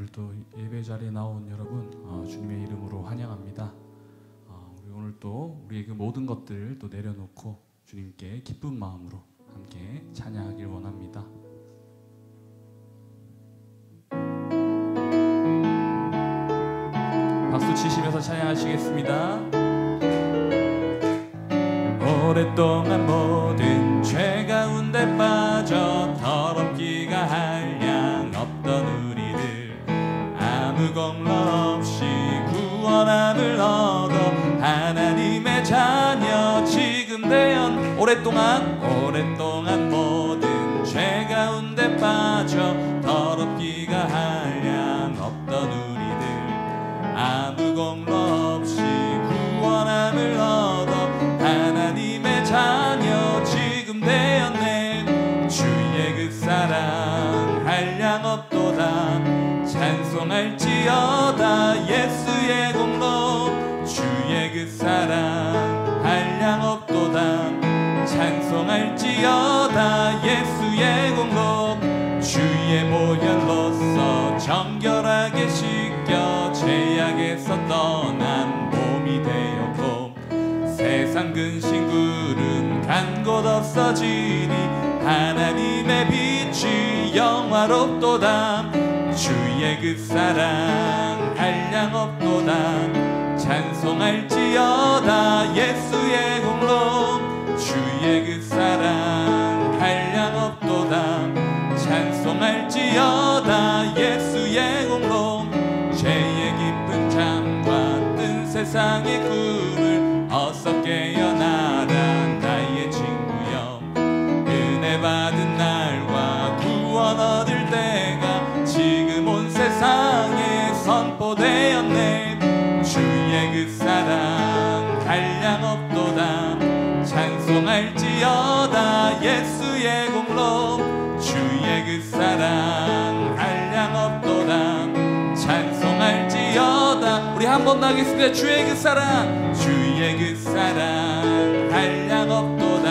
오늘 또 예배 자리에 나온 여러분 주님의 이름으로 환영합니다. 우리 오늘 또 우리의 그 모든 것들을 또 내려놓고 주님께 기쁜 마음으로 함께 찬양하길 원합니다. 박수 치시면서 찬양하시겠습니다. 오랫동안 모든 죄 가운데 빠져 더럽기가 한량 없던 우리들 아무 공로 없이 구원함을 얻어 하나님의 자녀 지금 되었 오랫동안 모든 죄 가운데 빠져 더럽기가 한량 없던 우리들 아무 공로 없이 구원함을 얻어 하나님의 자녀 지금 되었네. 주의 그 사랑 한량 없도다 찬송할지어다 예수의 공로 주의 그 사랑 한량 없도다 찬송할지어다 예수의 공로 주의 보혈로서 정결하게 씻겨 죄악에서 떠난 몸이 되었고 세상 근심 구름 간 곳 없어지니 하나님의 빛이 영화롭도다 주의 그 사랑 한량 없도다 찬송할지어다 예수의 공로 주의 그 사랑 한량 없도다 찬송할지어다 예수의 공로 죄의 깊은 잠과 뜬 세상의 꿈을 어서 깨어나라 나의 친구여 은혜 받은 날과 구원 얻을 때가 지금 온 세상에 선포되었네. 주의 그 사랑 한량 없도다 찬송할지어다 예수의 공로 주의 그 사랑 한량 없도다 찬송할지어다 우리 한 번 더 하겠습니다. 주의 그 사랑 한량 없도다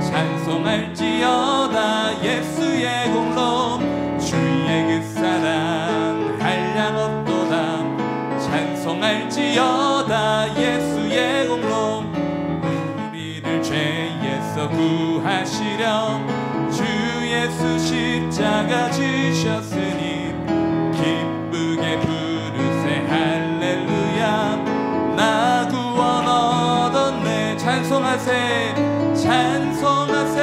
찬송할지어다 예수의 공로 주의 그 사랑 한량 없도다 찬송할지어다 예수의 공로 우리를 죄에서 구하시려 주 예수 십자가 지셨으니 기쁘게 부르세 할렐루야 나 구원 얻었네. 찬송하세 찬송하세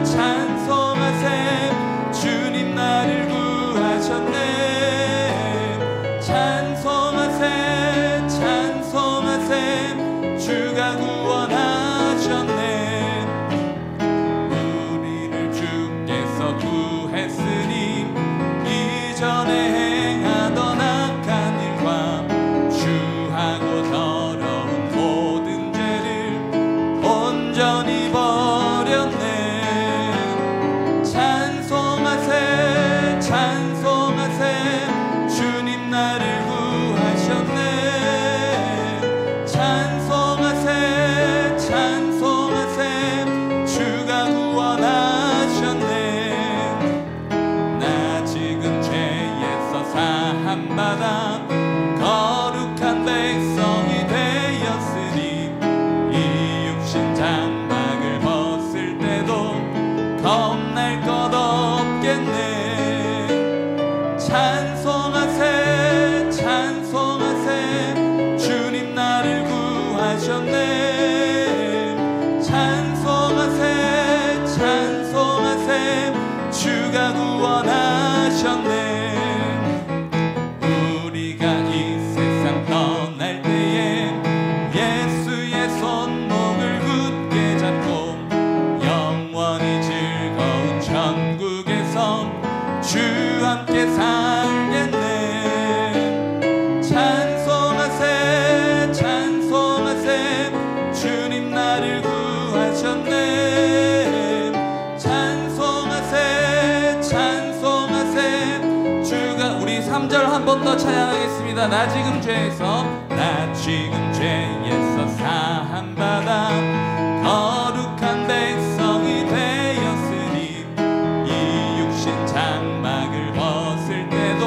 찬송하세 주님 나를 구하셨네. 찬송하세 찬송하세 주가 구원하셨네. 우리를 주께서 구했으니 이전에 행하던 악한 일과 주하고 더러운 모든 죄를 온전히 버렸네. 찬송하세 찬송하세 주님 나를 구하셨네. 찬송하세 찬송하세 주가 구원하셨네. 나 지금 죄에서 사함받아 거룩한 백성이 되었으니 이 육신 장막을 벗을 때도 겁날 것 없겠네. 찬송하세 찬송하세 주님 나를 구하셨네. 찬송하세 찬송하세 주가 구원하셨네. 우리가 이 세상 떠날 때에 예수의 손목을 굳게 잡고 영원히 즐거운 천국에서 주 함께 살겠네. 찬송하세 찬송하세 주님 나를 구하셨네. 찬송하세 찬송하세 주가 우리 3절 한 번 더 찬양하겠습니다. 나 지금 죄에서 사함받아 거룩한 백성이 되었으니 이 육신 장막을 벗을 때도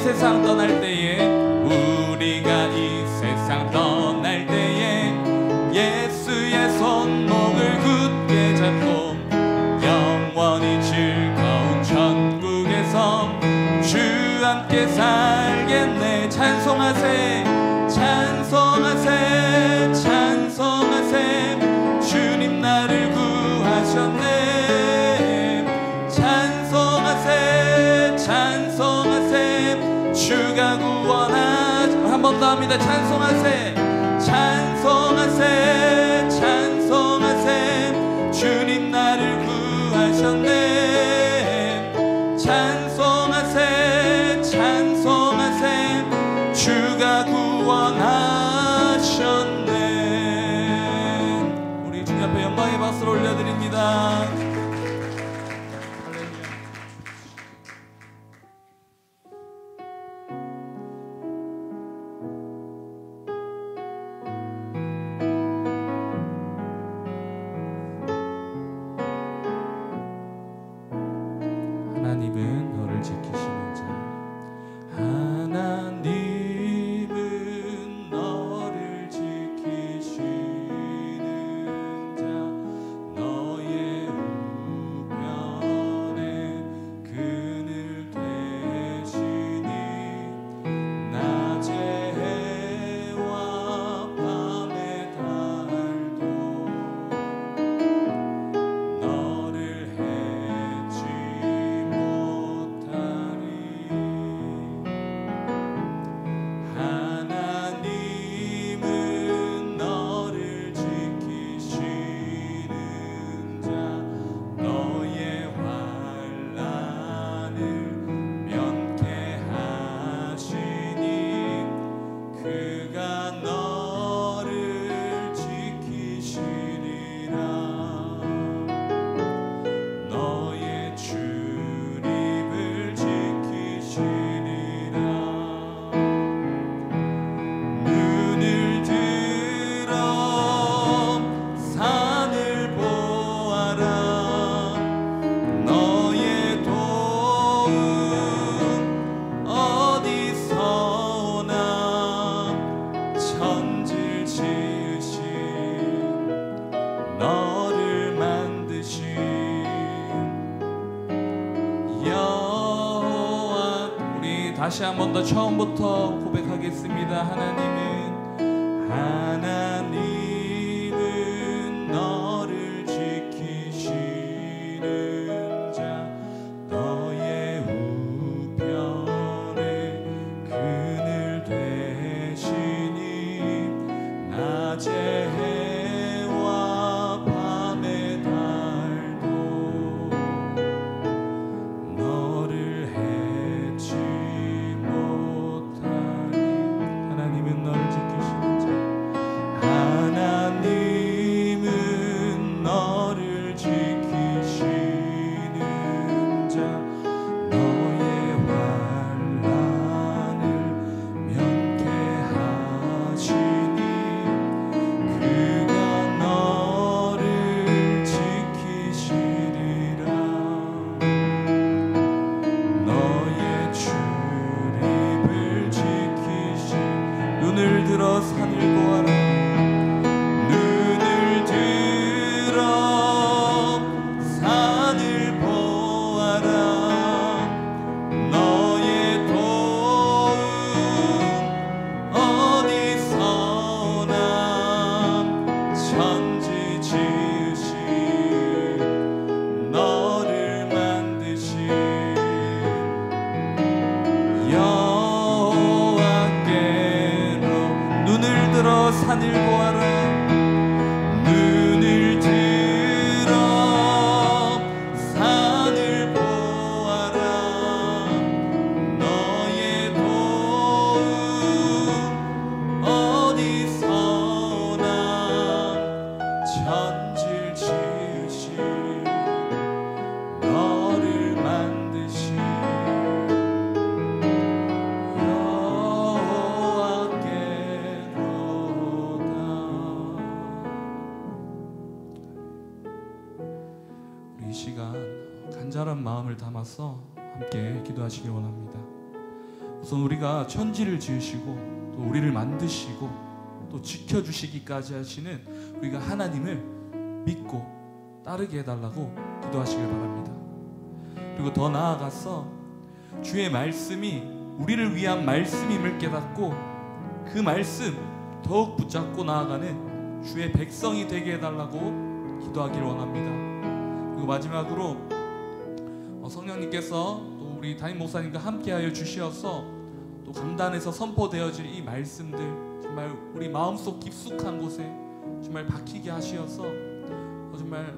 세상 떠날 때에 우리가 이 세상 떠날 때에 예수의 손목을 굳게 잡고 영원히 즐거운 천국에서 주 함께 살겠네. 찬송하세 찬송하세 찬송하세 주님 나를 구하셨네. 찬송하세 찬송하세 주가 구원하셨네. 한 번 더 합니다. 찬송하세 찬송하세 찬송하세 주님 나를 구하셨네. 찬송하세 찬송하세 주가 구원하셨네. 우리 주님 앞에 영광의 박수를 올려드립니다. 하나님은 너를 지키시는 자. 하나님은 너를 지키시는 자. 너의 우편에 그늘 되시니 낮의 해와 밤의 달도 너를 해치 하나님은 너를 지키시는 자. 너의 환난을 면케하시니 그가 너를 지키시리라. 너의 출입을 지키시리라. 눈을 들어 산을 보아라. 너의 도움 어디서 오나. 천지를 지으신 너를 만드신 여호와. 우리 다시 한 번 더 처음부터 고백하겠습니다. 하나님은 너를 지키시는 자. 너의 우편에 그늘 되시니 낮의 해와 밤의 달도 너를 해치 못하니. 하나님은 너를 지키시는 자. 하나님은 너를 지키시는 자. 너의 환난을 면케하시니 그가 너를 지키시리라. 너의 출입을 지키시. 눈을 들어 산을 보아라. 눈을 들어 산을 보아라. 너의 도움 어디서 오나. 천지 지으신 너를 만드신 여호와께로. 눈을 들어 산을 보아라. 눈을 들어 산을 보아라. 너의 도움 어디서 오나. 천지를 지으신 너를 만드신 여호와께로다. 우리 이 시간 간절한 마음을 담아서 함께 기도하시기 원합니다. 우선 우리가 천지를 지으시고 또 우리를 만드시고 또 지켜주시기까지 하시는 우리가 하나님을 믿고 따르게 해달라고 기도하시길 바랍니다. 그리고 더 나아가서 주의 말씀이 우리를 위한 말씀임을 깨닫고 그 말씀 더욱 붙잡고 나아가는 주의 백성이 되게 해달라고 기도하길 원합니다. 그리고 마지막으로 성령님께서 또 우리 담임 목사님과 함께하여 주시어서 또 강단에서 선포되어질 이 말씀들 정말 우리 마음속 깊숙한 곳에 정말 박히게 하시어서 정말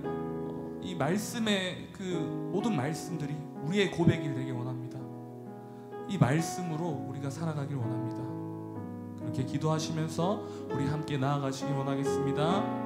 이 말씀의 그 모든 말씀들이 우리의 고백이 되길 원합니다. 이 말씀으로 우리가 살아가길 원합니다. 그렇게 기도하시면서 우리 함께 나아가시길 원하겠습니다.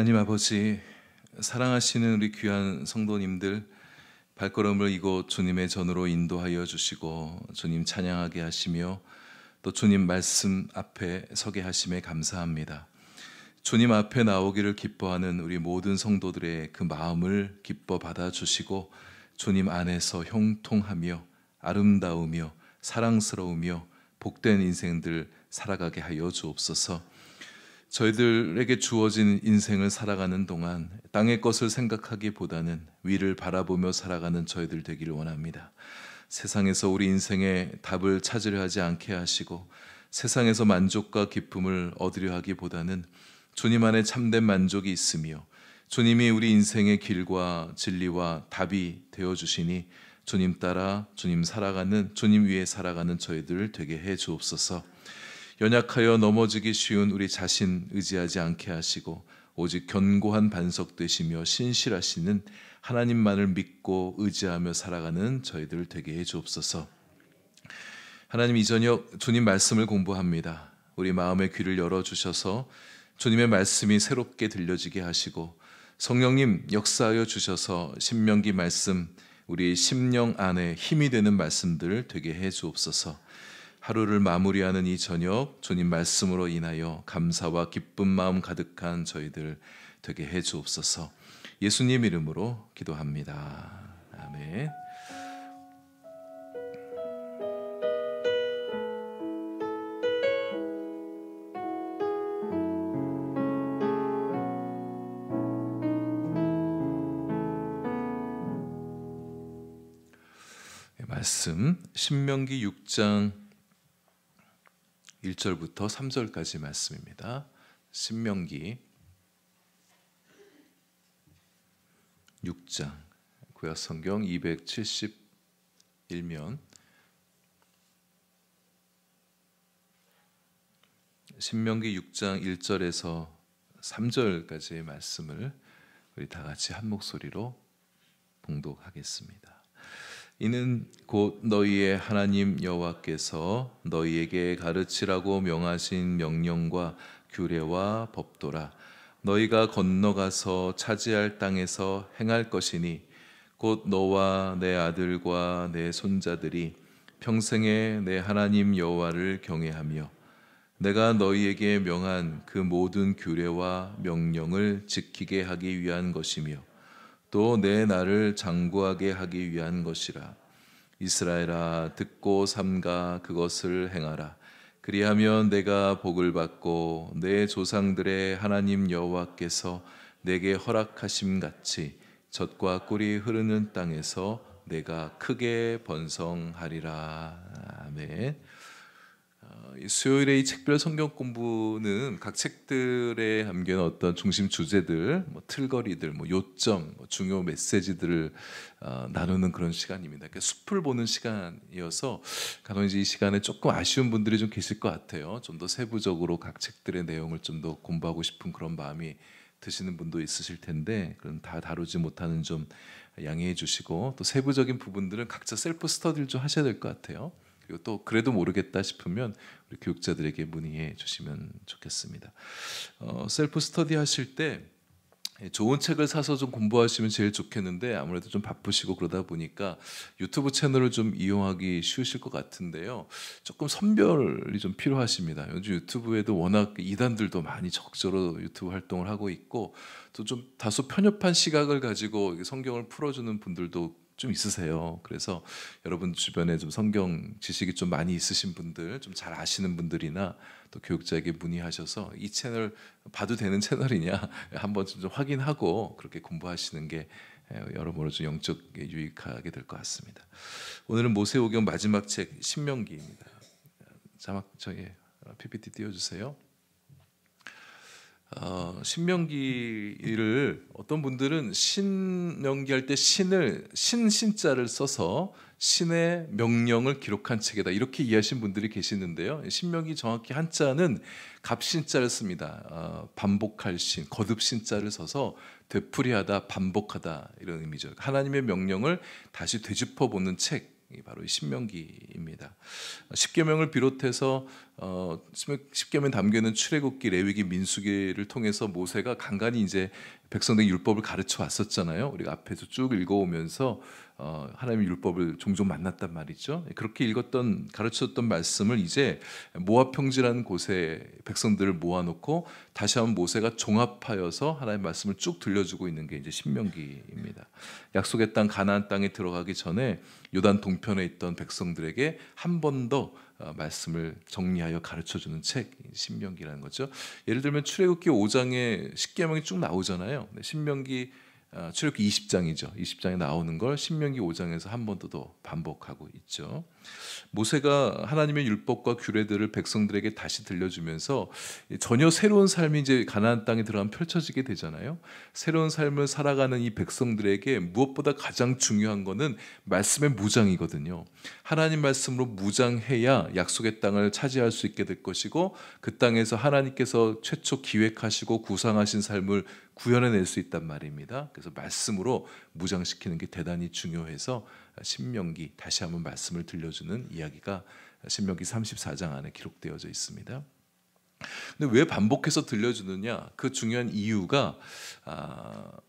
하나님 아버지, 사랑하시는 우리 귀한 성도님들 발걸음을 이곳 주님의 전으로 인도하여 주시고 주님 찬양하게 하시며 또 주님 말씀 앞에 서게 하심에 감사합니다. 주님 앞에 나오기를 기뻐하는 우리 모든 성도들의 그 마음을 기뻐 받아주시고 주님 안에서 형통하며 아름다우며 사랑스러우며 복된 인생들 살아가게 하여 주옵소서. 저희들에게 주어진 인생을 살아가는 동안 땅의 것을 생각하기보다는 위를 바라보며 살아가는 저희들 되기를 원합니다. 세상에서 우리 인생의 답을 찾으려 하지 않게 하시고 세상에서 만족과 기쁨을 얻으려 하기보다는 주님 안에 참된 만족이 있으며 주님이 우리 인생의 길과 진리와 답이 되어주시니 주님 따라 주님 살아가는, 주님 위에 살아가는 저희들 되게 해 주옵소서. 연약하여 넘어지기 쉬운 우리 자신 의지하지 않게 하시고 오직 견고한 반석 되시며 신실하시는 하나님만을 믿고 의지하며 살아가는 저희들 되게 해 주옵소서. 하나님, 이 저녁 주님 말씀을 공부합니다. 우리 마음의 귀를 열어주셔서 주님의 말씀이 새롭게 들려지게 하시고 성령님 역사하여 주셔서 신명기 말씀, 우리 심령 안에 힘이 되는 말씀들 되게 해 주옵소서. 하루를 마무리하는 이 저녁 주님 말씀으로 인하여 감사와 기쁜 마음 가득한 저희들 되게 해 주옵소서. 예수님 이름으로 기도합니다. 아멘. 말씀 신명기 6장 1절부터 3절까지 말씀입니다. 신명기 6장 구약성경 271면 신명기 6장 1절에서 3절까지의 말씀을 우리 다 같이 한 목소리로 봉독하겠습니다. 이는 곧 너희의 하나님 여호와께서 너희에게 가르치라고 명하신 명령과 규례와 법도라. 너희가 건너가서 차지할 땅에서 행할 것이니 곧 너와 내 아들과 내 손자들이 평생에 내 하나님 여호와를 경외하며 내가 너희에게 명한 그 모든 규례와 명령을 지키게 하기 위한 것이며 또 내 나를 장구하게 하기 위한 것이라. 이스라엘아, 듣고 삼가 그것을 행하라. 그리하면 내가 복을 받고 내 조상들의 하나님 여호와께서 내게 허락하심 같이 젖과 꿀이 흐르는 땅에서 내가 크게 번성하리라. 아멘. 이 수요일에 이 책별 성경 공부는 각 책들에 담긴 어떤 중심 주제들, 뭐 틀거리들, 뭐 요점, 뭐 중요 메시지들을 나누는 그런 시간입니다. 그러니까 숲을 보는 시간이어서 간혹 이제 이 시간에 조금 아쉬운 분들이 좀 계실 것 같아요. 좀 더 세부적으로 각 책들의 내용을 좀 더 공부하고 싶은 그런 마음이 드시는 분도 있으실 텐데, 그런 다 다루지 못하는 좀 양해해 주시고, 또 세부적인 부분들은 각자 셀프 스터디를 좀 하셔야 될 것 같아요. 그리고 또 그래도 모르겠다 싶으면 우리 교육자들에게 문의해 주시면 좋겠습니다. 셀프 스터디 하실 때 좋은 책을 사서 좀 공부하시면 제일 좋겠는데, 아무래도 좀 바쁘시고 그러다 보니까 유튜브 채널을 좀 이용하기 쉬우실 것 같은데요. 조금 선별이 좀 필요하십니다. 요즘 유튜브에도 워낙 이단들도 많이 적절로 유튜브 활동을 하고 있고, 또 좀 다소 편협한 시각을 가지고 성경을 풀어주는 분들도 좀 있으세요. 그래서 여러분 주변에 좀 성경 지식이 좀 많이 있으신 분들, 좀 잘 아시는 분들이나 또 교육자에게 문의하셔서 이 채널 봐도 되는 채널이냐 한번 좀 확인하고 그렇게 공부하시는 게 여러모로 좀 영적 유익하게 될 것 같습니다. 오늘은 모세오경 마지막 책 신명기입니다. 자막 저기 PPT 띄워주세요. 신명기를 어떤 분들은 신명기 할 때 신자를 써서 신의 명령을 기록한 책이다 이렇게 이해하신 분들이 계시는데요. 신명기 정확히 한자는 갑신자를 씁니다. 반복할 신, 거듭 신자를 써서 되풀이하다, 반복하다 이런 의미죠. 하나님의 명령을 다시 되짚어 보는 책. 바로 신명기입니다. 십계명을 비롯해서 십계명에 담겨 있는 출애굽기, 레위기, 민수기를 통해서 모세가 간간히 이제 백성들에게 율법을 가르쳐 왔었잖아요. 우리가 앞에서 쭉 읽어오면서 하나님의 율법을 종종 만났단 말이죠. 그렇게 가르쳤던 말씀을 이제 모압 평지라는 곳에 백성들을 모아놓고 다시 한번 모세가 종합하여서 하나님의 말씀을 쭉 들려주고 있는 게 이제 신명기입니다. 약속의 땅 가나안 땅에 들어가기 전에 요단 동편에 있던 백성들에게 한 번 더 말씀을 정리하여 가르쳐주는 책 신명기라는 거죠. 예를 들면 출애굽기 5장에 십계명이 쭉 나오잖아요. 신명기 출애굽기 20장이죠. 20장에 나오는 걸 신명기 5장에서 한 번 더 반복하고 있죠. 모세가 하나님의 율법과 규례들을 백성들에게 다시 들려주면서 전혀 새로운 삶이 이제 가나안 땅에 들어가면 펼쳐지게 되잖아요. 새로운 삶을 살아가는 이 백성들에게 무엇보다 가장 중요한 것은 말씀의 무장이거든요. 하나님 말씀으로 무장해야 약속의 땅을 차지할 수 있게 될 것이고, 그 땅에서 하나님께서 최초 기획하시고 구상하신 삶을 구현해낼 수 있단 말입니다. 그래서 말씀으로 무장시키는 게 대단히 중요해서 신명기 다시 한번 말씀을 들려주는 이야기가 신명기 34장 안에 기록되어져 있습니다. 근데 왜 반복해서 들려주느냐? 그 중요한 이유가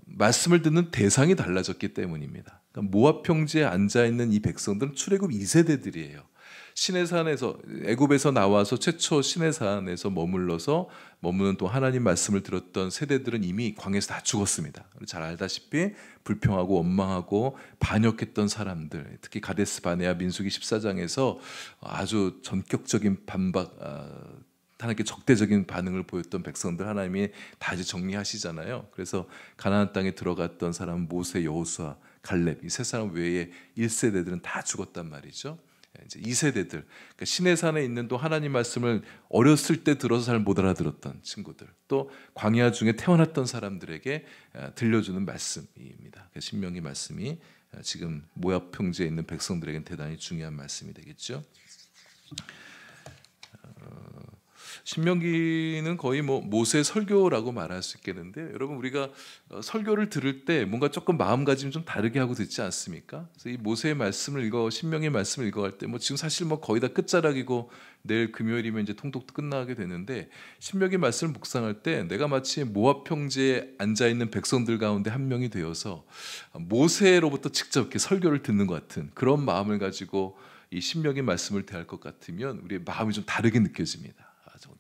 말씀을 듣는 대상이 달라졌기 때문입니다. 그러니까 모압 평지에 앉아 있는 이 백성들은 출애굽 2세대들이에요. 시내산에서 애굽에서 나와서 최초 시내산에서 머무는 또 하나님 말씀을 들었던 세대들은 이미 광야에서 다 죽었습니다. 잘 알다시피 불평하고 원망하고 반역했던 사람들, 특히 가데스 바네아 민수기 14장에서 아주 전격적인 반박, 하나님께 적대적인 반응을 보였던 백성들 하나님이 다 이제 정리하시잖아요. 그래서 가나안 땅에 들어갔던 사람 모세, 여호수아, 갈렙 이 세 사람 외에 1세대들은 다 죽었단 말이죠. 이제 2세대들, 그러니까 시내산에 있는 또 하나님 말씀을 어렸을 때 들어서 잘 못 알아들었던 친구들, 또 광야 중에 태어났던 사람들에게 들려주는 말씀입니다. 신명기 말씀이 지금 모압 평지에 있는 백성들에게는 대단히 중요한 말씀이 되겠죠. 신명기는 거의 뭐 모세 설교라고 말할 수 있겠는데, 여러분 우리가 설교를 들을 때 뭔가 조금 마음가짐 좀 다르게 하고 듣지 않습니까? 그래서 이 모세의 말씀을 신명기의 말씀을 읽어갈 때 지금 사실 거의 다 끝자락이고 내일 금요일이면 이제 통독도 끝나게 되는데, 신명기 말씀을 묵상할 때 내가 마치 모압 평지에 앉아 있는 백성들 가운데 한 명이 되어서 모세로부터 직접 이렇게 설교를 듣는 것 같은 그런 마음을 가지고 이 신명기 말씀을 대할 것 같으면 우리의 마음이 좀 다르게 느껴집니다.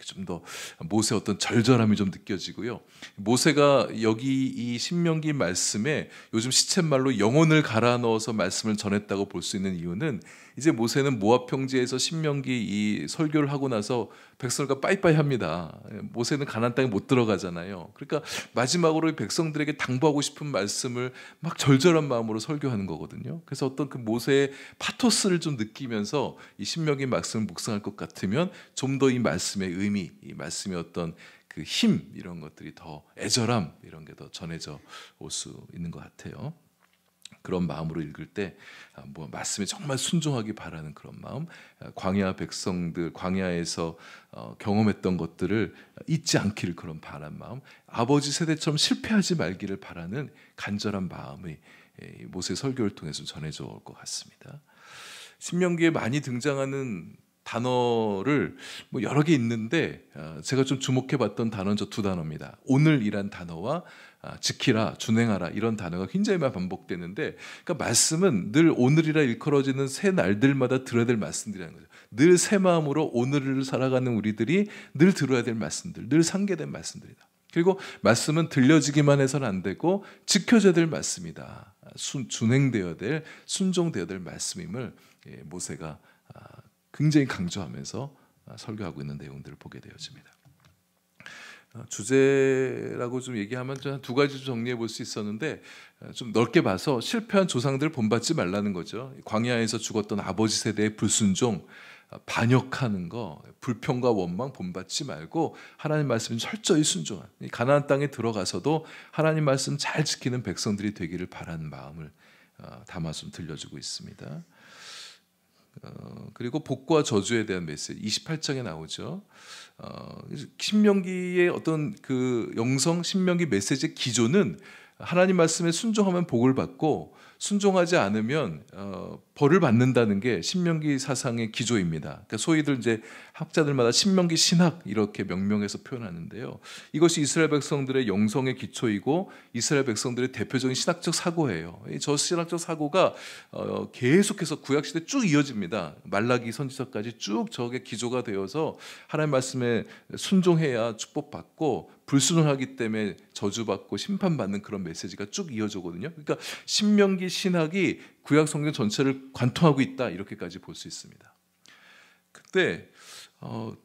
좀 더 모세의 어떤 절절함이 좀 느껴지고요. 모세가 여기 이 신명기 말씀에 요즘 시쳇말로 영혼을 갈아 넣어서 말씀을 전했다고 볼 수 있는 이유는 이제 모세는 모압 평지에서 신명기 이 설교를 하고 나서 백성과 빠이빠이 합니다. 모세는 가나안 땅에 못 들어가잖아요. 그러니까 마지막으로 백성들에게 당부하고 싶은 말씀을 막 절절한 마음으로 설교하는 거거든요. 그래서 어떤 그 모세의 파토스를 좀 느끼면서 이 신명기 말씀을 묵상할 것 같으면 좀 더 이 말씀의 의미, 이 말씀의 어떤 그 힘, 이런 것들이 더 애절함, 이런 게 더 전해져 올 수 있는 것 같아요. 그런 마음으로 읽을 때 뭐 말씀에 정말 순종하기 바라는 그런 마음, 광야 백성들 광야에서 경험했던 것들을 잊지 않기를 그런 바라는 마음, 아버지 세대처럼 실패하지 말기를 바라는 간절한 마음이 모세 설교를 통해서 전해져 올 것 같습니다. 신명기에 많이 등장하는 단어를 뭐 여러 개 있는데 제가 좀 주목해봤던 단어는 저 두 단어입니다. 오늘이란 단어와 지키라, 준행하라, 이런 단어가 굉장히 많이 반복되는데, 그러니까 말씀은 늘 오늘이라 일컬어지는 새 날들마다 들어야 될 말씀들이라는 거죠. 늘 새 마음으로 오늘을 살아가는 우리들이 늘 들어야 될 말씀들, 늘 상기된 말씀들이다. 그리고 말씀은 들려지기만 해서는 안 되고 지켜져야 될 말씀이다. 준행되어야 될, 순종되어야 될 말씀임을 모세가 굉장히 강조하면서 설교하고 있는 내용들을 보게 되어집니다. 주제라고 좀 얘기하면 한 두 가지 정리해 볼 수 있었는데, 좀 넓게 봐서 실패한 조상들을 본받지 말라는 거죠. 광야에서 죽었던 아버지 세대의 불순종, 반역하는 거, 불평과 원망 본받지 말고 하나님 말씀 철저히 순종한, 가나안 땅에 들어가서도 하나님 말씀 잘 지키는 백성들이 되기를 바라는 마음을 담아서 들려주고 있습니다. 그리고 복과 저주에 대한 메시지 28장에 나오죠. 신명기의 어떤 그 영성 신명기 메시지의 기조는 하나님 말씀에 순종하면 복을 받고 순종하지 않으면 벌을 받는다는 게 신명기 사상의 기조입니다. 그러니까 소위들 이제 학자들마다 신명기 신학 이렇게 명명해서 표현하는데요. 이것이 이스라엘 백성들의 영성의 기초이고 이스라엘 백성들의 대표적인 신학적 사고예요. 저 신학적 사고가 계속해서 구약 시대 쭉 이어집니다. 말라기 선지서까지 쭉 저게 기조가 되어서 하나님 말씀에 순종해야 축복받고 불순종하기 때문에 저주받고 심판받는 그런 메시지가 쭉 이어져거든요. 그러니까 신명기 신학이 구약 성경 전체를 관통하고 있다, 이렇게까지 볼 수 있습니다. 그때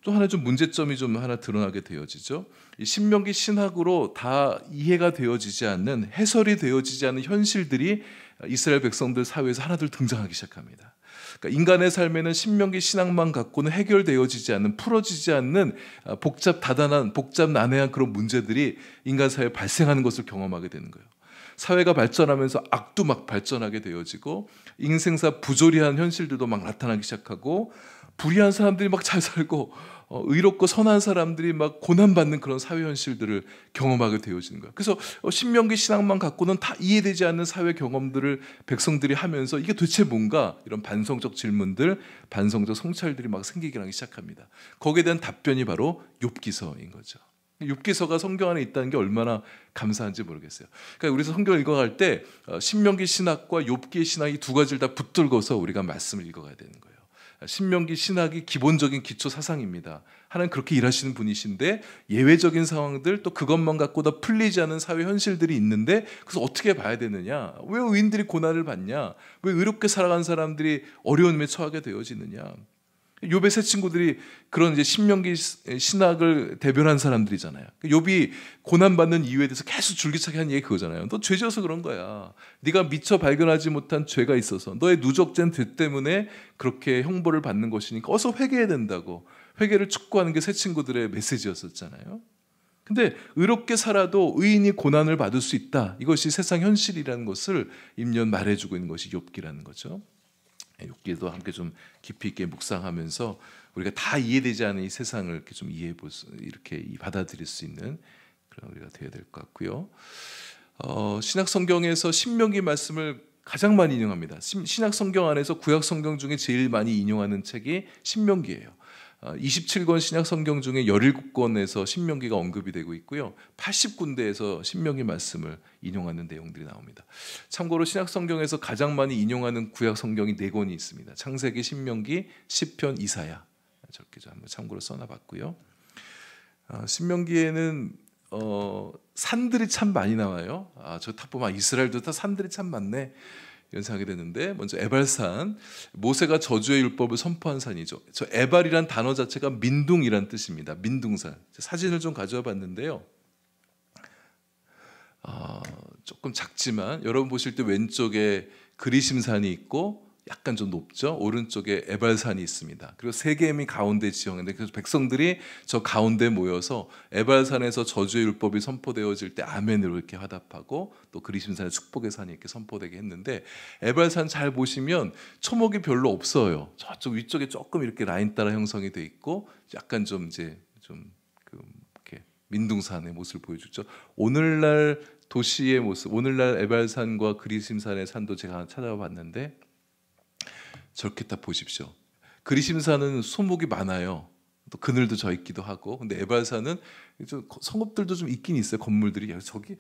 또 하나 좀 문제점이 좀 하나 드러나게 되어지죠. 이 신명기 신학으로 다 이해가 되어지지 않는, 해설이 되어지지 않는 현실들이 이스라엘 백성들 사회에서 하나둘 등장하기 시작합니다. 그러니까 인간의 삶에는 신명기 신학만 갖고는 해결되어지지 않는, 풀어지지 않는 복잡 다단한, 복잡 난해한 그런 문제들이 인간 사회에 발생하는 것을 경험하게 되는 거예요. 사회가 발전하면서 악도 막 발전하게 되어지고 인생사 부조리한 현실들도 막 나타나기 시작하고 불의한 사람들이 막 잘 살고 의롭고 선한 사람들이 막 고난받는 그런 사회 현실들을 경험하게 되어지는 거예요. 그래서 신명기 신학만 갖고는 다 이해되지 않는 사회 경험들을 백성들이 하면서 이게 도대체 뭔가, 이런 반성적 질문들, 반성적 성찰들이 막 생기기 시작합니다. 거기에 대한 답변이 바로 욥기서인 거죠. 욥기서가 성경 안에 있다는 게 얼마나 감사한지 모르겠어요. 그러니까 우리 성경을 읽어갈 때 신명기 신학과 욥기의 신학이 두 가지를 다 붙들고서 우리가 말씀을 읽어가야 되는 거예요. 신명기 신학이 기본적인 기초 사상입니다. 하나님 그렇게 일하시는 분이신데 예외적인 상황들, 또 그것만 갖고 다 풀리지 않은 사회 현실들이 있는데, 그래서 어떻게 봐야 되느냐, 왜 의인들이 고난을 받냐, 왜 의롭게 살아간 사람들이 어려움에 처하게 되어지느냐. 욥의 세 친구들이 그런 이제 신명기 신학을 대변한 사람들이잖아요. 욥이 고난받는 이유에 대해서 계속 줄기차게 한 얘기 그거잖아요. 너 죄져서 그런 거야. 네가 미처 발견하지 못한 죄가 있어서, 너의 누적된 죄 때문에 그렇게 형벌을 받는 것이니까 어서 회개해야 된다고, 회개를 촉구하는 게 세 친구들의 메시지였었잖아요. 근데 의롭게 살아도 의인이 고난을 받을 수 있다, 이것이 세상 현실이라는 것을 임년 말해주고 있는 것이 욥기라는 거죠. 욥기도 함께 좀 깊이 있게 묵상하면서 우리가 다 이해되지 않는 이 세상을 이렇게 좀 이해해 볼 수, 이렇게 받아들일 수 있는 그런 우리가 되어야 될 것 같고요. 신약 성경에서 신명기 말씀을 가장 많이 인용합니다. 신약 성경 안에서 구약 성경 중에 제일 많이 인용하는 책이 신명기예요. 27권 신약 성경 중에 17권에서 신명기가 언급이 되고 있고요. 80군데에서 신명기 말씀을 인용하는 내용들이 나옵니다. 참고로 신약 성경에서 가장 많이 인용하는 구약 성경이 4권이 있습니다. 창세기, 신명기, 시편, 이사야. 저렇게 좀 한번 참고로 써놔봤고요. 신명기에는 산들이 참 많이 나와요. 저 딱 보면 이스라엘도 다 산들이 참 많네. 이런 생각이 됐는데, 먼저 에발산, 모세가 저주의 율법을 선포한 산이죠. 저 에발이란 단어 자체가 민둥이란 뜻입니다. 민둥산. 사진을 좀 가져와 봤는데요. 조금 작지만 여러분 보실 때 왼쪽에 그리심산이 있고 약간 좀 높죠. 오른쪽에 에발산이 있습니다. 그리고 세겜이 가운데 지형인데, 그래서 백성들이 저 가운데 모여서 에발산에서 저주의 율법이 선포되어질 때 아멘으로 이렇게 화답하고, 또 그리심산의 축복의 산이 이렇게 선포되게 했는데, 에발산 잘 보시면 초목이 별로 없어요. 저쪽 위쪽에 조금 이렇게 라인 따라 형성이 돼 있고, 약간 좀 이제 이렇게 민둥산의 모습을 보여주죠. 오늘날 도시의 모습, 오늘날 에발산과 그리심산의 산도 제가 찾아봤는데 저렇게 딱 보십시오. 그리심산은 소목이 많아요. 또 그늘도 져 있기도 하고, 근데 에발산은 좀 성읍들도 좀 있긴 있어요. 건물들이. 야, 저기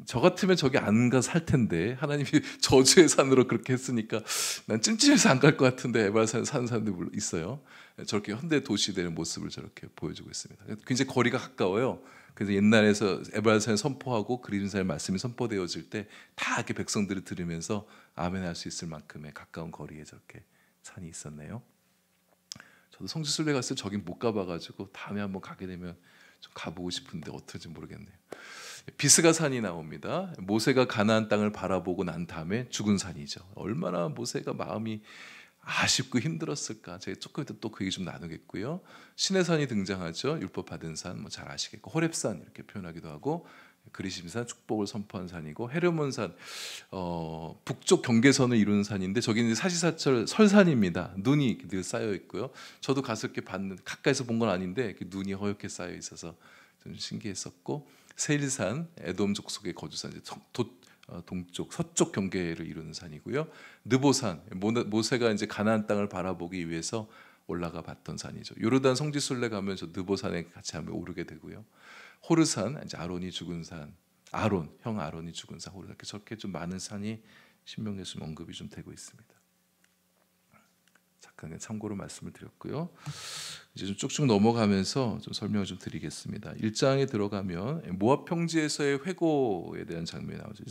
저 같으면 저기 안 가 살 텐데, 하나님이 저주의 산으로 그렇게 했으니까 난 찜찜해서 안 갈 것 같은데 에발산에 사는 사람들이 있어요. 저렇게 현대 도시들의 모습을 저렇게 보여주고 있습니다. 굉장히 거리가 가까워요. 그래서 옛날에서 에발산에 선포하고 그리심산의 말씀이 선포되어질 때 다 이렇게 백성들이 들으면서 아멘할 수 있을 만큼의 가까운 거리에 저렇게 산이 있었네요. 저도 성지순례 갔을 때 저긴 못 가봐가지고 다음에 한번 가게 되면 좀 가보고 싶은데 어떨지 모르겠네요. 비스가 산이 나옵니다. 모세가 가나안 땅을 바라보고 난 다음에 죽은 산이죠. 얼마나 모세가 마음이 아쉽고 힘들었을까. 제가 조금 이따 또 그 얘기 좀 나누겠고요. 시내산이 등장하죠. 율법 받은 산, 뭐 잘 아시겠고, 호렙산 이렇게 표현하기도 하고, 그리심산 축복을 선포한 산이고, 헤르몬산 북쪽 경계선을 이루는 산인데, 저기는 사시사철 설산입니다. 눈이 늘 쌓여 있고요. 저도 가서 이렇게 가까이서 본 건 아닌데 눈이 허옇게 쌓여 있어서 좀 신기했었고, 세일산, 에돔 족속의 거주산, 동쪽 서쪽 경계를 이루는 산이고요. 느보산, 모세가 이제 가나안 땅을 바라보기 위해서 올라가 봤던 산이죠. 요르단 성지순례 가면 저 느보산에 같이 한번 오르게 되고요. 호르산, 이제 아론이 죽은 산, 형 아론이 죽은 산, 호르산, 이렇게 저렇게 좀 많은 산이 신명기에 좀 언급이 좀 되고 있습니다. 잠깐 참고로 말씀을 드렸고요. 이제 좀 쭉쭉 넘어가면서 좀 설명을 좀 드리겠습니다. 1장에 들어가면 모압 평지에서의 회고에 대한 장면이 나오죠.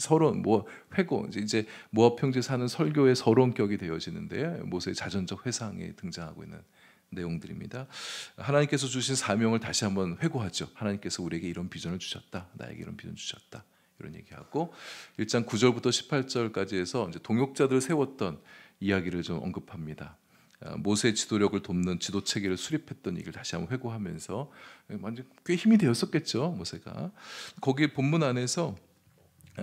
회고, 이제 모압 평지에 사는 설교의 서론격이 되어지는데, 모세의 자전적 회상에 등장하고 있는 내용들입니다. 하나님께서 주신 사명을 다시 한번 회고하죠. 하나님께서 우리에게 이런 비전을 주셨다. 나에게 이런 비전 주셨다. 이런 얘기하고, 1장 9절부터 18절까지 해서 이제 동역자들을 세웠던 이야기를 좀 언급합니다. 모세의 지도력을 돕는 지도 체계를 수립했던 얘기를 다시 한번 회고하면서, 완전 꽤 힘이 되었었겠죠, 모세가. 거기 본문 안에서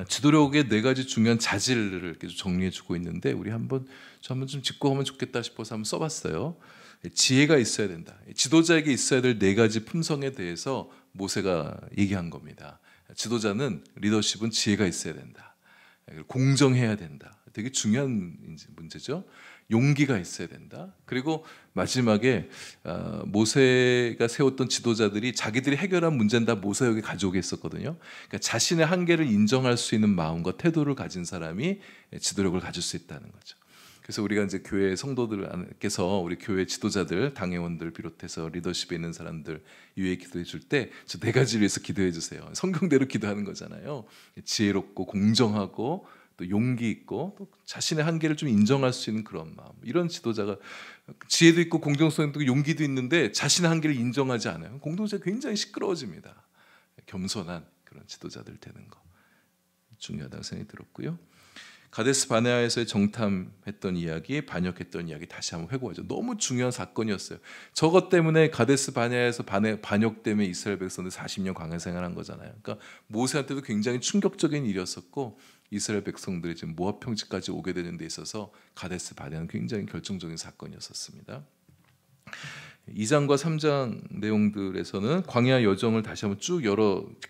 지도력의 4가지 중요한 자질을 이렇게 정리해주고 있는데, 우리 한번 좀 짚고 하면 좋겠다 싶어서 한번 써봤어요. 지혜가 있어야 된다. 지도자에게 있어야 될 4가지 품성에 대해서 모세가 얘기한 겁니다. 지도자는, 리더십은 지혜가 있어야 된다. 공정해야 된다. 되게 중요한 문제죠. 용기가 있어야 된다. 그리고 마지막에 모세가 세웠던 지도자들이 자기들이 해결한 문제는 다 모세에게 가져오게 했었거든요. 그러니까 자신의 한계를 인정할 수 있는 마음과 태도를 가진 사람이 지도력을 가질 수 있다는 거죠. 그래서 우리가 이제 교회 성도들께서 우리 교회 지도자들, 당회원들 비롯해서 리더십에 있는 사람들 위해 기도해 줄 때 저 4가지를 위해서 기도해 주세요. 성경대로 기도하는 거잖아요. 지혜롭고 공정하고 또 용기 있고 또 자신의 한계를 좀 인정할 수 있는 그런 마음. 이런 지도자가 지혜도 있고 공정성도 있고 용기도 있는데 자신의 한계를 인정하지 않아요. 공동체가 굉장히 시끄러워집니다. 겸손한 그런 지도자들 되는 거 중요하다고 생각이 들었고요. 가데스 바네아에서의 정탐했던 이야기, 반역했던 이야기 다시 한번 회고하죠. 너무 중요한 사건이었어요. 저것 때문에 가데스 바네아에서 반역 때문에 이스라엘 백성들 40년 광야 생활한 거잖아요. 그러니까 모세한테도 굉장히 충격적인 일이었었고, 이스라엘 백성들이 지금 모압 평지까지 오게 되는 데 있어서 가데스 바네아는 굉장히 결정적인 사건이었었습니다. 2장과 3장 내용들에서는 광야 여정을 다시 한번 쭉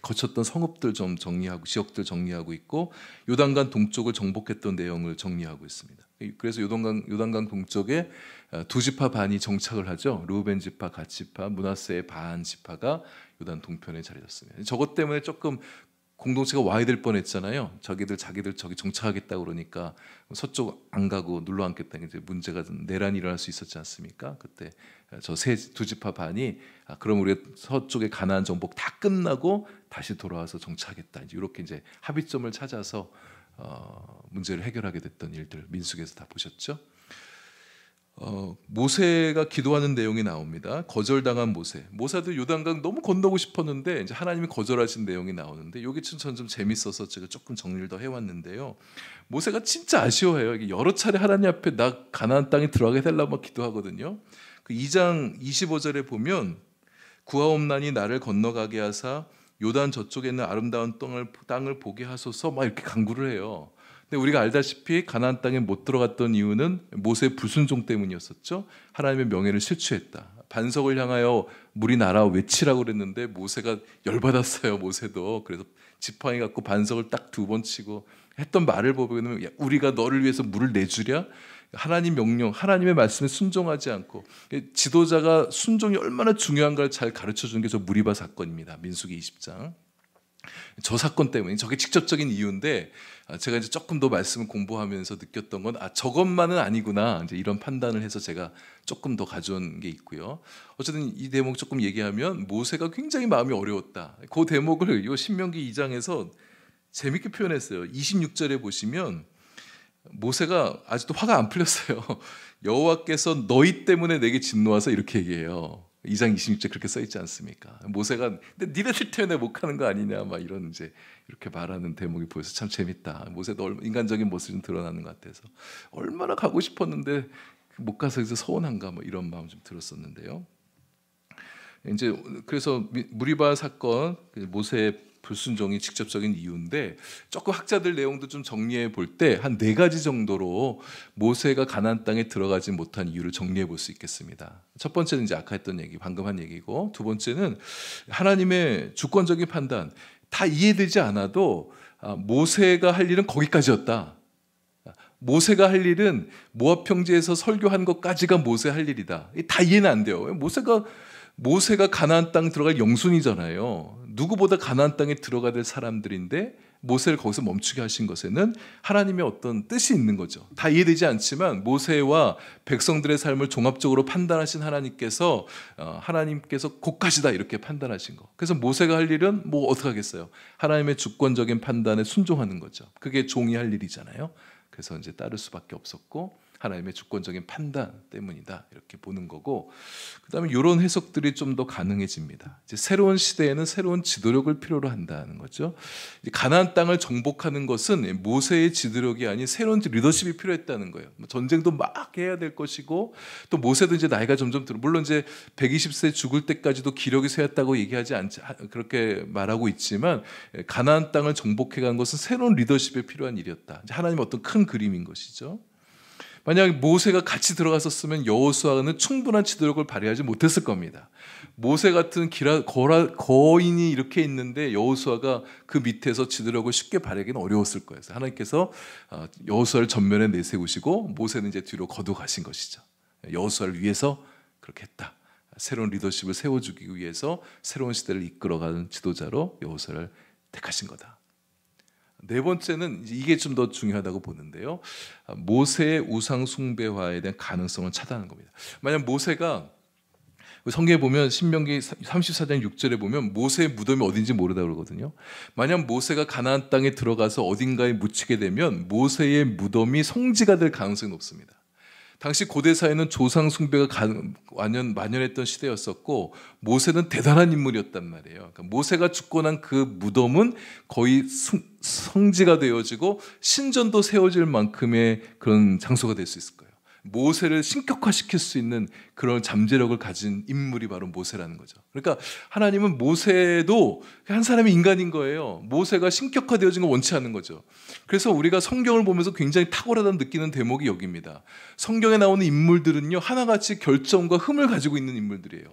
거쳤던 성읍들 좀 정리하고, 지역들 정리하고 있고, 요단강 동쪽을 정복했던 내용을 정리하고 있습니다. 그래서 요단강 동쪽에 2지파 반이 정착을 하죠. 르우벤 지파, 갓 지파, 므낫세의 반 지파가 요단 동편에 자리 잡습니다. 저것 때문에 조금 공동체가 와야 될 뻔했잖아요. 자기들 저기 정착하겠다 그러니까 서쪽 안 가고 눌러 앉겠다, 이제 문제가 좀 내란이 일어날 수 있었지 않습니까? 그때 저 2지파 반이 그럼 우리가 서쪽의 가나안 정복 다 끝나고 다시 돌아와서 정착하겠다, 이제 이렇게 이제 합의점을 찾아서 문제를 해결하게 됐던 일들 민수기에서 다 보셨죠? 모세가 기도하는 내용이 나옵니다. 거절당한 모세도 요단강 너무 건너고 싶었는데 이제 하나님이 거절하신 내용이 나오는데 이게 저는 좀 재밌어서 제가 조금 정리를 더 해왔는데요. 모세가 진짜 아쉬워해요. 이게 여러 차례 하나님 앞에 나 가나안 땅에 들어가게 해달라고 기도하거든요. 그 2장 25절에 보면 구하옵나니 나를 건너가게 하사 요단 저쪽에 있는 아름다운 땅을 보게 하소서 막 이렇게 간구를 해요. 근데 우리가 알다시피 가나안 땅에 못 들어갔던 이유는 모세의 불순종 때문이었었죠. 하나님의 명예를 실추했다. 반석을 향하여 물이 날아 외치라고 그랬는데 모세가 열받았어요. 모세도. 그래서 지팡이 갖고 반석을 딱 2번 치고 했던 말을 보면 우리가 너를 위해서 물을 내주랴? 하나님 명령, 하나님의 말씀에 순종하지 않고 지도자가 순종이 얼마나 중요한가를 잘 가르쳐주는 게 저 무리바 사건입니다. 민수기 20장. 저 사건 때문에 저게 직접적인 이유인데 제가 이제 조금 더 말씀을 공부하면서 느꼈던 건 저것만은 아니구나 이제 이런 판단을 해서 제가 조금 더 가져온 게 있고요. 어쨌든 이 대목 조금 얘기하면 모세가 굉장히 마음이 어려웠다. 그 대목을 이 신명기 2장에서 재밌게 표현했어요. 26절에 보시면 모세가 아직도 화가 안 풀렸어요. 여호와께서 너희 때문에 내게 진노하사 이렇게 얘기해요. 2장 26절 그렇게 써 있지 않습니까? 모세가 근데 니네들 때문에 못 가는 거 아니냐 막 이런 이제 이렇게 말하는 대목이 보여서 참 재밌다. 모세도 인간적인 모습이 좀 드러나는 것 같아서 얼마나 가고 싶었는데 못 가서 이제 서운한가 뭐 이런 마음 좀 들었었는데요. 이제 그래서 무리바 사건 모세의 불순종이 직접적인 이유인데 조금 학자들 내용도 좀 정리해 볼 때 한 4가지 정도로 모세가 가나안 땅에 들어가지 못한 이유를 정리해 볼 수 있겠습니다. 첫 번째는 이제 아까 했던 얘기, 방금 한 얘기고, 두 번째는 하나님의 주권적인 판단. 다 이해되지 않아도 모세가 할 일은 거기까지였다. 모세가 할 일은 모압 평지에서 설교한 것까지가 모세 할 일이다. 다 이해는 안 돼요. 모세가 가나안 땅 들어갈 영순이잖아요. 누구보다 가나안 땅에 들어가야 될 사람들인데 모세를 거기서 멈추게 하신 것에는 하나님의 어떤 뜻이 있는 거죠. 다 이해되지 않지만 모세와 백성들의 삶을 종합적으로 판단하신 하나님께서 곧가시다 이렇게 판단하신 거. 그래서 모세가 할 일은 뭐 어떻게 하겠어요? 하나님의 주권적인 판단에 순종하는 거죠. 그게 종이 할 일이잖아요. 그래서 이제 따를 수밖에 없었고 하나님의 주권적인 판단 때문이다 이렇게 보는 거고, 그다음에 이런 해석들이 좀 더 가능해집니다. 이제 새로운 시대에는 새로운 지도력을 필요로 한다는 거죠. 가나안 땅을 정복하는 것은 모세의 지도력이 아닌 새로운 리더십이 필요했다는 거예요. 전쟁도 막 해야 될 것이고 또 모세도 이제 나이가 점점 들어 물론 이제 120세 죽을 때까지도 기력이 쇠했다고 얘기하지 않지 그렇게 말하고 있지만 가나안 땅을 정복해 간 것은 새로운 리더십에 필요한 일이었다. 하나님의 어떤 큰 그림인 것이죠. 만약 모세가 같이 들어갔었으면 여호수아는 충분한 지도력을 발휘하지 못했을 겁니다. 모세 같은 거인이 이렇게 있는데 여호수아가 그 밑에서 지도력을 쉽게 발휘하기는 어려웠을 거예요. 하나님께서 여호수아를 전면에 내세우시고 모세는 이제 뒤로 거둬가신 것이죠. 여호수아를 위해서 그렇게 했다. 새로운 리더십을 세워주기 위해서 새로운 시대를 이끌어가는 지도자로 여호수아를 택하신 거다. 네 번째는 이게 좀 더 중요하다고 보는데요. 모세의 우상 숭배화에 대한 가능성을 차단하는 겁니다. 만약 모세가 성경에 보면 신명기 34장 6절에 보면 모세의 무덤이 어딘지 모르다 그러거든요. 만약 모세가 가나안 땅에 들어가서 어딘가에 묻히게 되면 모세의 무덤이 성지가 될 가능성이 높습니다. 당시 고대 사회는 조상 숭배가 만연했던 시대였었고 모세는 대단한 인물이었단 말이에요. 그러니까 모세가 죽고 난 그 무덤은 거의 성지가 되어지고 신전도 세워질 만큼의 그런 장소가 될 수 있을 거예요. 모세를 신격화시킬 수 있는 그런 잠재력을 가진 인물이 바로 모세라는 거죠. 그러니까 하나님은 모세도 한 사람의 인간인 거예요. 모세가 신격화되어진 걸 원치 않는 거죠. 그래서 우리가 성경을 보면서 굉장히 탁월하다는 느끼는 대목이 여기입니다. 성경에 나오는 인물들은요 하나같이 결점과 흠을 가지고 있는 인물들이에요.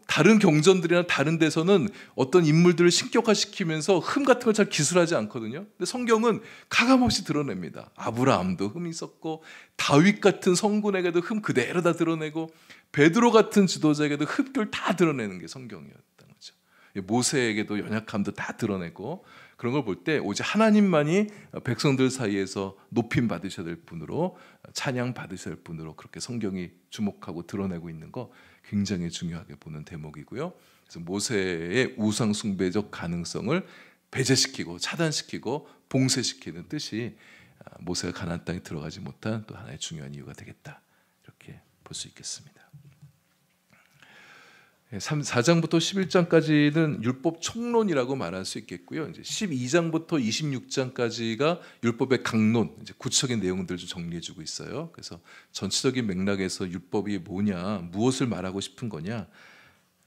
다른 경전들이나 다른 데서는 어떤 인물들을 신격화시키면서 흠 같은 걸 잘 기술하지 않거든요. 근데 성경은 가감없이 드러냅니다. 아브라함도 흠이 있었고 다윗 같은 성군에게도 흠 그대로 다 드러내고 베드로 같은 지도자에게도 흠을 다 드러내는 게 성경이었던 거죠. 모세에게도 연약함도 다 드러내고 그런 걸 볼 때 오직 하나님만이 백성들 사이에서 높임 받으셔야 될 분으로 찬양 받으셔야 될 분으로 그렇게 성경이 주목하고 드러내고 있는 거 굉장히 중요하게 보는 대목이고요. 그래서 모세의 우상 숭배적 가능성을 배제시키고 차단시키고 봉쇄시키는 뜻이 모세가 가나안 땅에 들어가지 못한 또 하나의 중요한 이유가 되겠다. 이렇게 볼 수 있겠습니다. 4장부터 11장까지는 율법 총론이라고 말할 수 있겠고요. 이제 12장부터 26장까지가 율법의 강론, 이제 구체적인 내용들을 좀 정리해주고 있어요. 그래서 전체적인 맥락에서 율법이 뭐냐, 무엇을 말하고 싶은 거냐,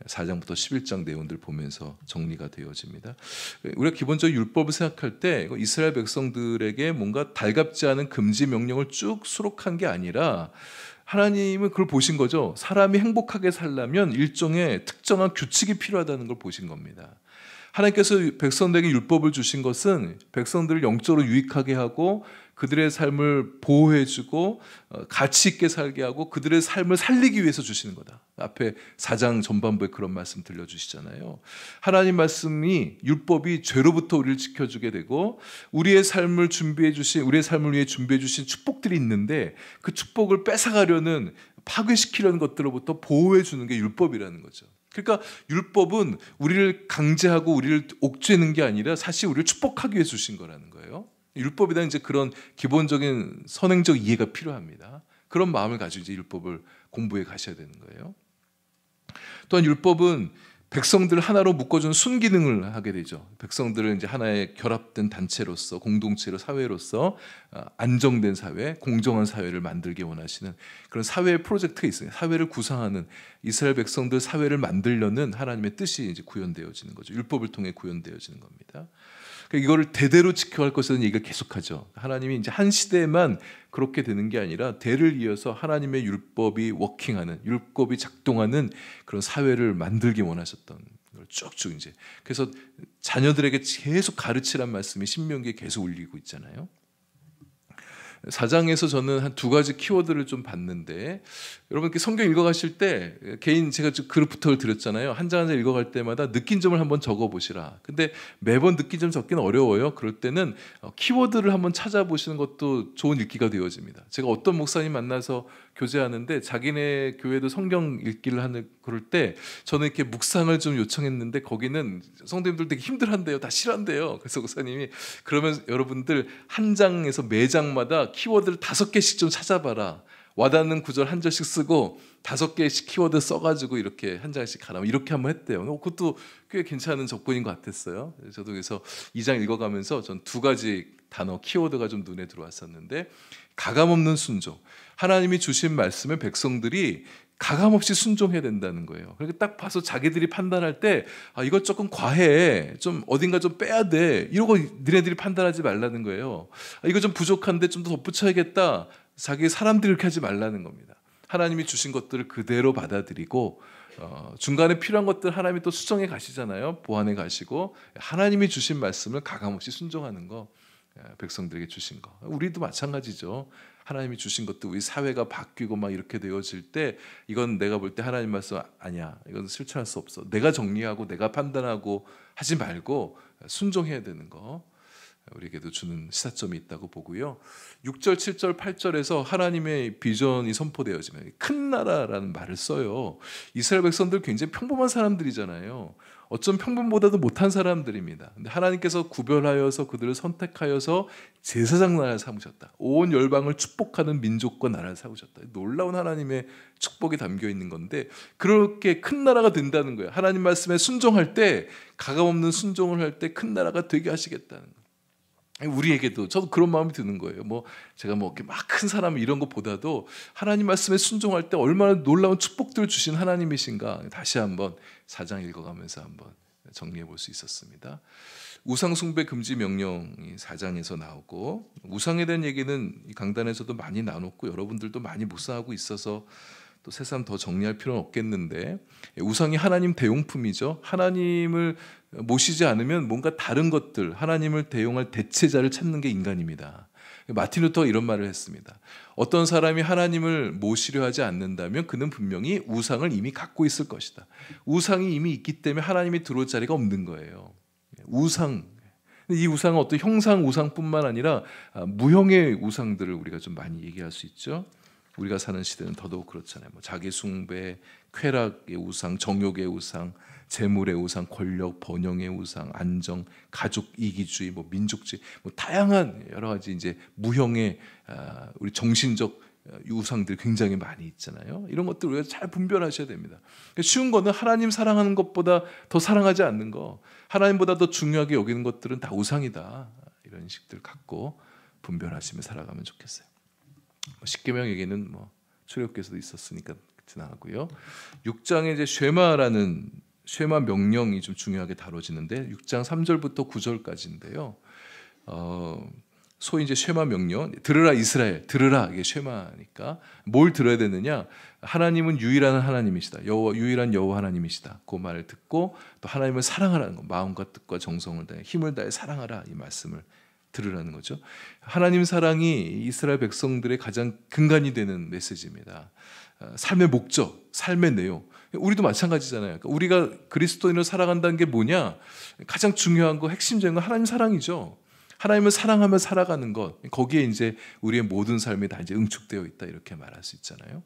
4장부터 11장 내용들 보면서 정리가 되어집니다. 우리가 기본적으로 율법을 생각할 때 이스라엘 백성들에게 뭔가 달갑지 않은 금지 명령을 쭉 수록한 게 아니라 하나님은 그걸 보신 거죠. 사람이 행복하게 살려면 일종의 특정한 규칙이 필요하다는 걸 보신 겁니다. 하나님께서 백성들에게 율법을 주신 것은 백성들을 영적으로 유익하게 하고 그들의 삶을 보호해주고 가치 있게 살게 하고 그들의 삶을 살리기 위해서 주시는 거다. 앞에 4장 전반부에 그런 말씀 들려주시잖아요. 하나님 말씀이 율법이 죄로부터 우리를 지켜주게 되고 우리의 삶을 우리의 삶을 위해 준비해 주신 축복들이 있는데 그 축복을 뺏어가려는 파괴시키려는 것들로부터 보호해 주는 게 율법이라는 거죠. 그러니까 율법은 우리를 강제하고 우리를 옥죄는 게 아니라 사실 우리를 축복하기 위해 주신 거라는 거예요. 율법에 대한 이제 그런 기본적인 선행적 이해가 필요합니다. 그런 마음을 가지고 이제 율법을 공부해 가셔야 되는 거예요. 또한 율법은 백성들 하나로 묶어준 순기능을 하게 되죠. 백성들을 이제 하나의 결합된 단체로서 공동체로 사회로서 안정된 사회, 공정한 사회를 만들기 원하시는 그런 사회의 프로젝트가 있어요. 사회를 구상하는 이스라엘 백성들 사회를 만들려는 하나님의 뜻이 이제 구현되어지는 거죠. 율법을 통해 구현되어지는 겁니다. 이거를 대대로 지켜갈 것이라는 얘기를 계속하죠. 하나님이 이제 한 시대에만 그렇게 되는 게 아니라 대를 이어서 하나님의 율법이 워킹하는, 율법이 작동하는 그런 사회를 만들기 원하셨던 걸 쭉쭉 이제 그래서 자녀들에게 계속 가르치란 말씀이 신명기에 계속 울리고 있잖아요. 4장에서 저는 한 두 가지 키워드를 좀 봤는데 여러분께 성경 읽어가실 때 개인 제가 그룹 부탁을 드렸잖아요. 한 장 한 장 읽어갈 때마다 느낀 점을 한번 적어보시라. 근데 매번 느낀 점 적기는 어려워요. 그럴 때는 키워드를 한번 찾아보시는 것도 좋은 읽기가 되어집니다. 제가 어떤 목사님 만나서 교제하는데 자기네 교회도 성경 읽기를 하는 그럴 때 저는 이렇게 묵상을 좀 요청했는데 거기는 성도님들 되게 힘들한데요. 다 싫어한대요. 그래서 목사님이 그러면 여러분들 한 장에서 매 장마다 키워드를 5개씩 좀 찾아봐라. 와닿는 구절 한 절씩 쓰고 5개씩 키워드 써가지고 이렇게 한 장씩 가라. 이렇게 한번 했대요. 그것도 꽤 괜찮은 접근인 것 같았어요. 저도 그래서 2장 읽어가면서 전 2가지 단어 키워드가 좀 눈에 들어왔었는데 가감없는 순종. 하나님이 주신 말씀에 백성들이 가감없이 순종해야 된다는 거예요. 그러니까 딱 봐서 자기들이 판단할 때 이거 조금 과해, 좀 어딘가 좀 빼야 돼 이러고 너네들이 판단하지 말라는 거예요. 이거 좀 부족한데 좀 더 덧붙여야겠다. 자기 사람들이 그렇게 하지 말라는 겁니다. 하나님이 주신 것들을 그대로 받아들이고 중간에 필요한 것들 하나님이 또 수정해 가시잖아요. 보완해 가시고 하나님이 주신 말씀을 가감없이 순종하는 거 백성들에게 주신 거. 우리도 마찬가지죠. 하나님이 주신 것도 우리 사회가 바뀌고 막 이렇게 되어질 때 이건 내가 볼 때 하나님 말씀 아니야. 이건 실천할 수 없어. 내가 정리하고 내가 판단하고 하지 말고 순종해야 되는 거. 우리에게도 주는 시사점이 있다고 보고요. 6절, 7절, 8절에서 하나님의 비전이 선포되어지면 큰 나라라는 말을 써요. 이스라엘 백성들 굉장히 평범한 사람들이잖아요. 어쩜 평범보다도 못한 사람들입니다. 근데 하나님께서 구별하여서 그들을 선택하여서 제사장 나라를 삼으셨다. 온 열방을 축복하는 민족과 나라를 삼으셨다. 놀라운 하나님의 축복이 담겨 있는 건데 그렇게 큰 나라가 된다는 거예요. 하나님 말씀에 순종할 때 가감없는 순종을 할 때 큰 나라가 되게 하시겠다는 거예요. 우리에게도 저도 그런 마음이 드는 거예요. 제가 이렇게 막 큰 사람 이런 것보다도 하나님 말씀에 순종할 때 얼마나 놀라운 축복들을 주신 하나님이신가 다시 한번 4장 읽어가면서 한번 정리해 볼 수 있었습니다. 우상 숭배 금지 명령이 4장에서 나오고 우상에 대한 얘기는 이 강단에서도 많이 나눴고 여러분들도 많이 묵상하고 있어서 또 새삼 더 정리할 필요는 없겠는데 우상이 하나님 대용품이죠. 하나님을 모시지 않으면 뭔가 다른 것들 하나님을 대용할 대체자를 찾는 게 인간입니다. 마틴 루터가 이런 말을 했습니다. 어떤 사람이 하나님을 모시려 하지 않는다면 그는 분명히 우상을 이미 갖고 있을 것이다. 우상이 이미 있기 때문에 하나님이 들어올 자리가 없는 거예요. 우상. 이 우상은 어떤 형상 우상뿐만 아니라 무형의 우상들을 우리가 좀 많이 얘기할 수 있죠. 우리가 사는 시대는 더더욱 그렇잖아요. 자기 숭배, 쾌락의 우상, 정욕의 우상, 재물의 우상, 권력, 번영의 우상, 안정, 가족 이기주의, 뭐 민족주의, 뭐 다양한 여러 가지 이제 무형의 우리 정신적 우상들 굉장히 많이 있잖아요. 이런 것들 우리가 잘 분별하셔야 됩니다. 쉬운 거는 하나님 사랑하는 것보다 더 사랑하지 않는 거, 하나님보다 더 중요하게 여기는 것들은 다 우상이다. 이런 식들 갖고 분별하시며 살아가면 좋겠어요. 십계명 얘기는 뭐 출애굽기에서도 있었으니까 지나가고요. 6장에 이제 쉐마 명령이 좀 중요하게 다뤄지는데 6장 3절부터 9절까지인데요. 소위 이제 쉐마 명령, 들으라 이스라엘, 들으라, 이게 쉐마니까 뭘 들어야 되느냐? 하나님은 유일한 하나님이시다. 유일한 여호와 하나님이시다. 그 말을 듣고 또 하나님을 사랑하라는 거, 마음과 뜻과 정성을 다해 힘을 다해 사랑하라, 이 말씀을 들으라는 거죠. 하나님 사랑이 이스라엘 백성들의 가장 근간이 되는 메시지입니다. 삶의 목적, 삶의 내용. 우리도 마찬가지잖아요. 그러니까 우리가 그리스도인으로 살아간다는 게 뭐냐? 가장 중요한 거, 핵심적인 건 하나님 사랑이죠. 하나님을 사랑하며 살아가는 것, 거기에 이제 우리의 모든 삶이 다 이제 응축되어 있다, 이렇게 말할 수 있잖아요.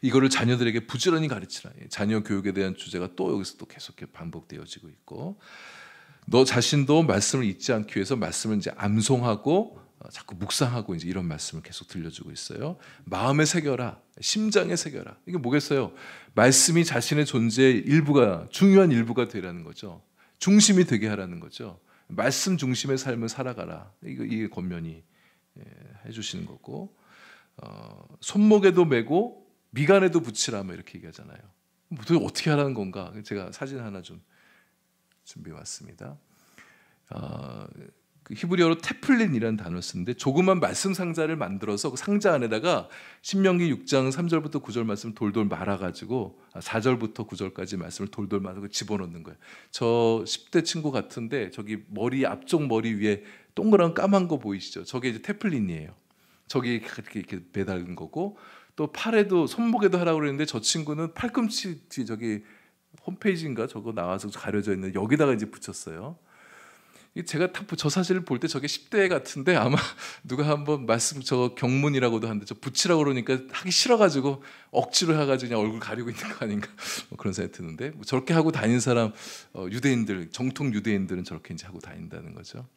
이거를 자녀들에게 부지런히 가르치라. 자녀 교육에 대한 주제가 또 여기서 또 계속 반복되어지고 있고, 너 자신도 말씀을 잊지 않기 위해서 말씀을 이제 암송하고 자꾸 묵상하고 이제 이런 말씀을 계속 들려주고 있어요. 마음에 새겨라, 심장에 새겨라. 이게 뭐겠어요? 말씀이 자신의 존재의 일부가, 중요한 일부가 되라는 거죠. 중심이 되게 하라는 거죠. 말씀 중심의 삶을 살아가라. 이게 권면이 해주시는 거고, 손목에도 메고 미간에도 붙이라, 뭐 이렇게 얘기하잖아요. 도대체 어떻게 하라는 건가? 제가 사진 하나 좀 준비해 왔습니다. 그 히브리어로 테플린이라는 단어를 쓰는데, 조그만 말씀 상자를 만들어서 그 상자 안에다가 신명기 6장 3절부터 9절 말씀 돌돌 말아가지고 4절부터 9절까지 말씀을 돌돌 말아서 집어넣는 거예요. 저 10대 친구 같은데 저기 머리, 앞쪽 머리 위에 동그란 까만 거 보이시죠? 저게 이제 테플린이에요. 저기 이렇게 매달린 거고, 또 팔에도, 손목에도 하라고 그랬는데 저 친구는 팔꿈치 뒤에 저기 홈페이지인가 저거 나와서 가려져 있는 여기다가 이제 붙였어요. 제가 저 사진을 볼 때 저게 10대 같은데, 아마 누가 한번 말씀, 저 경문이라고도 하는데 저 붙이라고 그러니까 하기 싫어가지고 억지로 해가지고 그냥 얼굴 가리고 있는 거 아닌가, 뭐 그런 생각이 드는데, 뭐 저렇게 하고 다니는 사람, 유대인들, 정통 유대인들은 저렇게 이제 하고 다닌다는 거죠.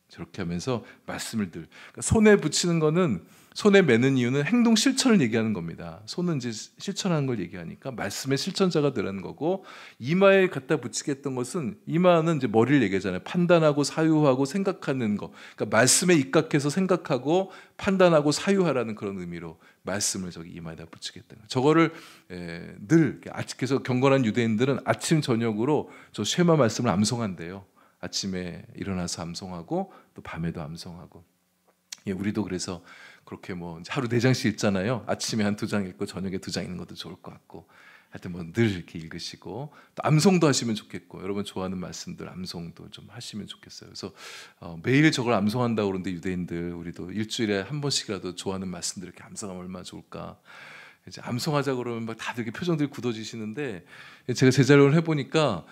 저렇게 하면서 말씀을 그러니까 손에 붙이는 거는, 손에 매는 이유는 행동 실천을 얘기하는 겁니다. 손은 이제 실천하는 걸 얘기하니까 말씀의 실천자가 되라는 거고, 이마에 갖다 붙이게 했던 것은, 이마는 이제 머리를 얘기하잖아요. 판단하고 사유하고 생각하는 거. 그러니까 말씀에 입각해서 생각하고 판단하고 사유하라는 그런 의미로 말씀을 저기 이마에다 붙이겠다는 거예요. 저거를 늘, 그래서 경건한 유대인들은 아침 저녁으로 저 쉐마 말씀을 암송한대요. 아침에 일어나서 암송하고 또 밤에도 암송하고. 우리도 그래서 그렇게 뭐 하루 4장씩 읽잖아요. 아침에 한 2장 읽고 저녁에 2장 읽는 것도 좋을 것 같고, 하여튼 뭐 늘 이렇게 읽으시고, 또 암송도 하시면 좋겠고, 여러분 좋아하는 말씀들 암송도 좀 하시면 좋겠어요. 그래서 매일 저걸 암송한다고 그러는데, 유대인들 우리도 일주일에 한 번씩이라도 좋아하는 말씀들 이렇게 암송하면 얼마나 좋을까. 이제 암송하자 그러면 막 다들 이렇게 표정들이 굳어지시는데, 제가 제자훈련을 해보니까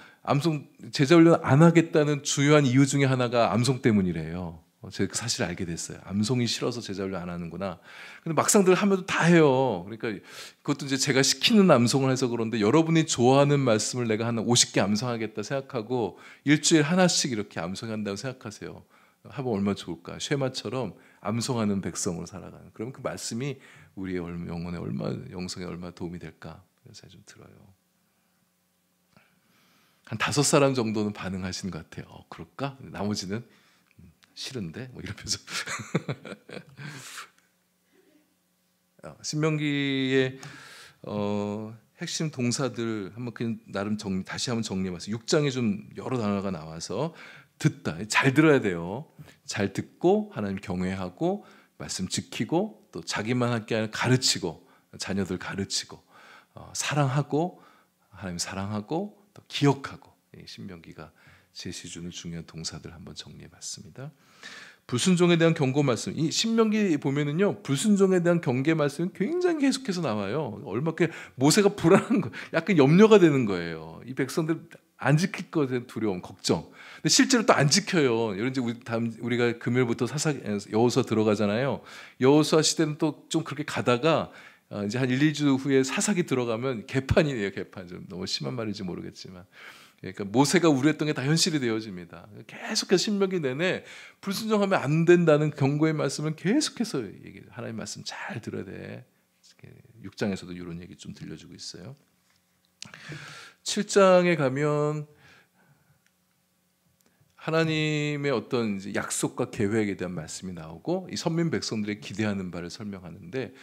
제자훈련 안 하겠다는 주요한 이유 중에 하나가 암송 때문이래요. 제가 그 사실을 알게 됐어요. 암송이 싫어서 제자훈련 안 하는구나. 근데 막상들 하면 다 해요. 그러니까 그것도 이제 제가 시키는 암송을 해서 그런데, 여러분이 좋아하는 말씀을 내가 한 50개 암송하겠다 생각하고 일주일에 하나씩 이렇게 암송한다고 생각하세요. 하면 얼마나 좋을까. 쉐마처럼 암송하는 백성으로 살아가는. 그러면 그 말씀이 우리의 영혼에 영성에 얼마나 도움이 될까, 그런 생각이 좀 들어요. 한 5사람 정도는 반응하시는 것 같아요. 그럴까? 나머지는 싫은데 뭐 이러면서. 신명기의 핵심 동사들 한번 그냥 나름 다시 한번 정리해봤어요. 6장에 좀 여러 단어가 나와서, 듣다, 잘 들어야 돼요. 잘 듣고 하나님 경외하고 말씀 지키고, 또 자기만 할 게 아니라 가르치고, 자녀들 가르치고, 사랑하고, 하나님 사랑하고, 또 기억하고. 신명기가 제시주는 중요한 동사들 한번 정리해봤습니다. 불순종에 대한 경고 말씀, 이 신명기 보면은요, 불순종에 대한 경계 말씀이 굉장히 계속해서 나와요. 얼마큼 모세가 불안한 거, 약간 염려가 되는 거예요. 이 백성들 안 지킬 것에 대한 두려움, 걱정. 근데 실제로 또 안 지켜요. 이런 이제 우리가 금요일부터 여호수아 들어가잖아요. 여호수아 시대는 또 좀 그렇게 가다가 이제 한 1, 2주 후에 사사기 들어가면 개판이에요. 개판. 좀 너무 심한 말인지 모르겠지만, 그러니까 모세가 우려했던 게 다 현실이 되어집니다. 계속해서 신명기 내내 불순종하면 안 된다는 경고의 말씀을 계속해서 얘기해요. 하나님 말씀 잘 들어야 돼. 6장에서도 이런 얘기 좀 들려주고 있어요. 7장에 가면 하나님의 어떤 이제 약속과 계획에 대한 말씀이 나오고 이 선민 백성들의 기대하는 바를 설명하는데,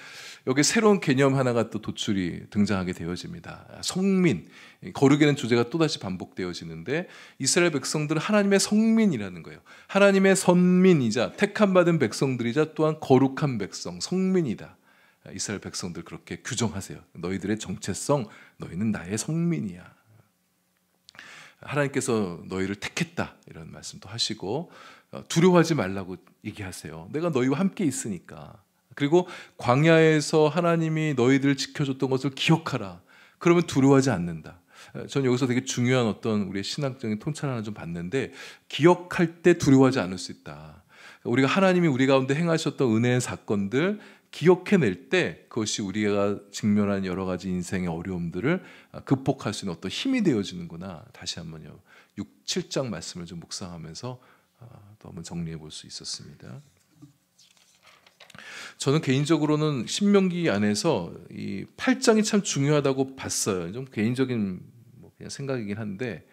여기 새로운 개념 하나가 또 도출이 등장하게 되어집니다. 성민, 거룩이라는 주제가 또다시 반복되어지는데, 이스라엘 백성들은 하나님의 성민이라는 거예요. 하나님의 선민이자 택함 받은 백성들이자 또한 거룩한 백성, 성민이다. 이스라엘 백성들 그렇게 규정하세요. 너희들의 정체성, 너희는 나의 성민이야. 하나님께서 너희를 택했다, 이런 말씀도 하시고, 두려워하지 말라고 얘기하세요. 내가 너희와 함께 있으니까. 그리고 광야에서 하나님이 너희들을 지켜줬던 것을 기억하라. 그러면 두려워하지 않는다. 저는 여기서 되게 중요한 어떤 우리의 신학적인 통찰 하나 좀 봤는데, 기억할 때 두려워하지 않을 수 있다. 우리가 하나님이 우리 가운데 행하셨던 은혜의 사건들 기억해낼 때, 그것이 우리가 직면한 여러 가지 인생의 어려움들을 극복할 수 있는 어떤 힘이 되어지는구나. 다시 한번요, 6, 7장 말씀을 좀 묵상하면서 또 한번 정리해 볼 수 있었습니다. 저는 개인적으로는 신명기 안에서 이 8장이 참 중요하다고 봤어요. 좀 개인적인 그냥 생각이긴 한데,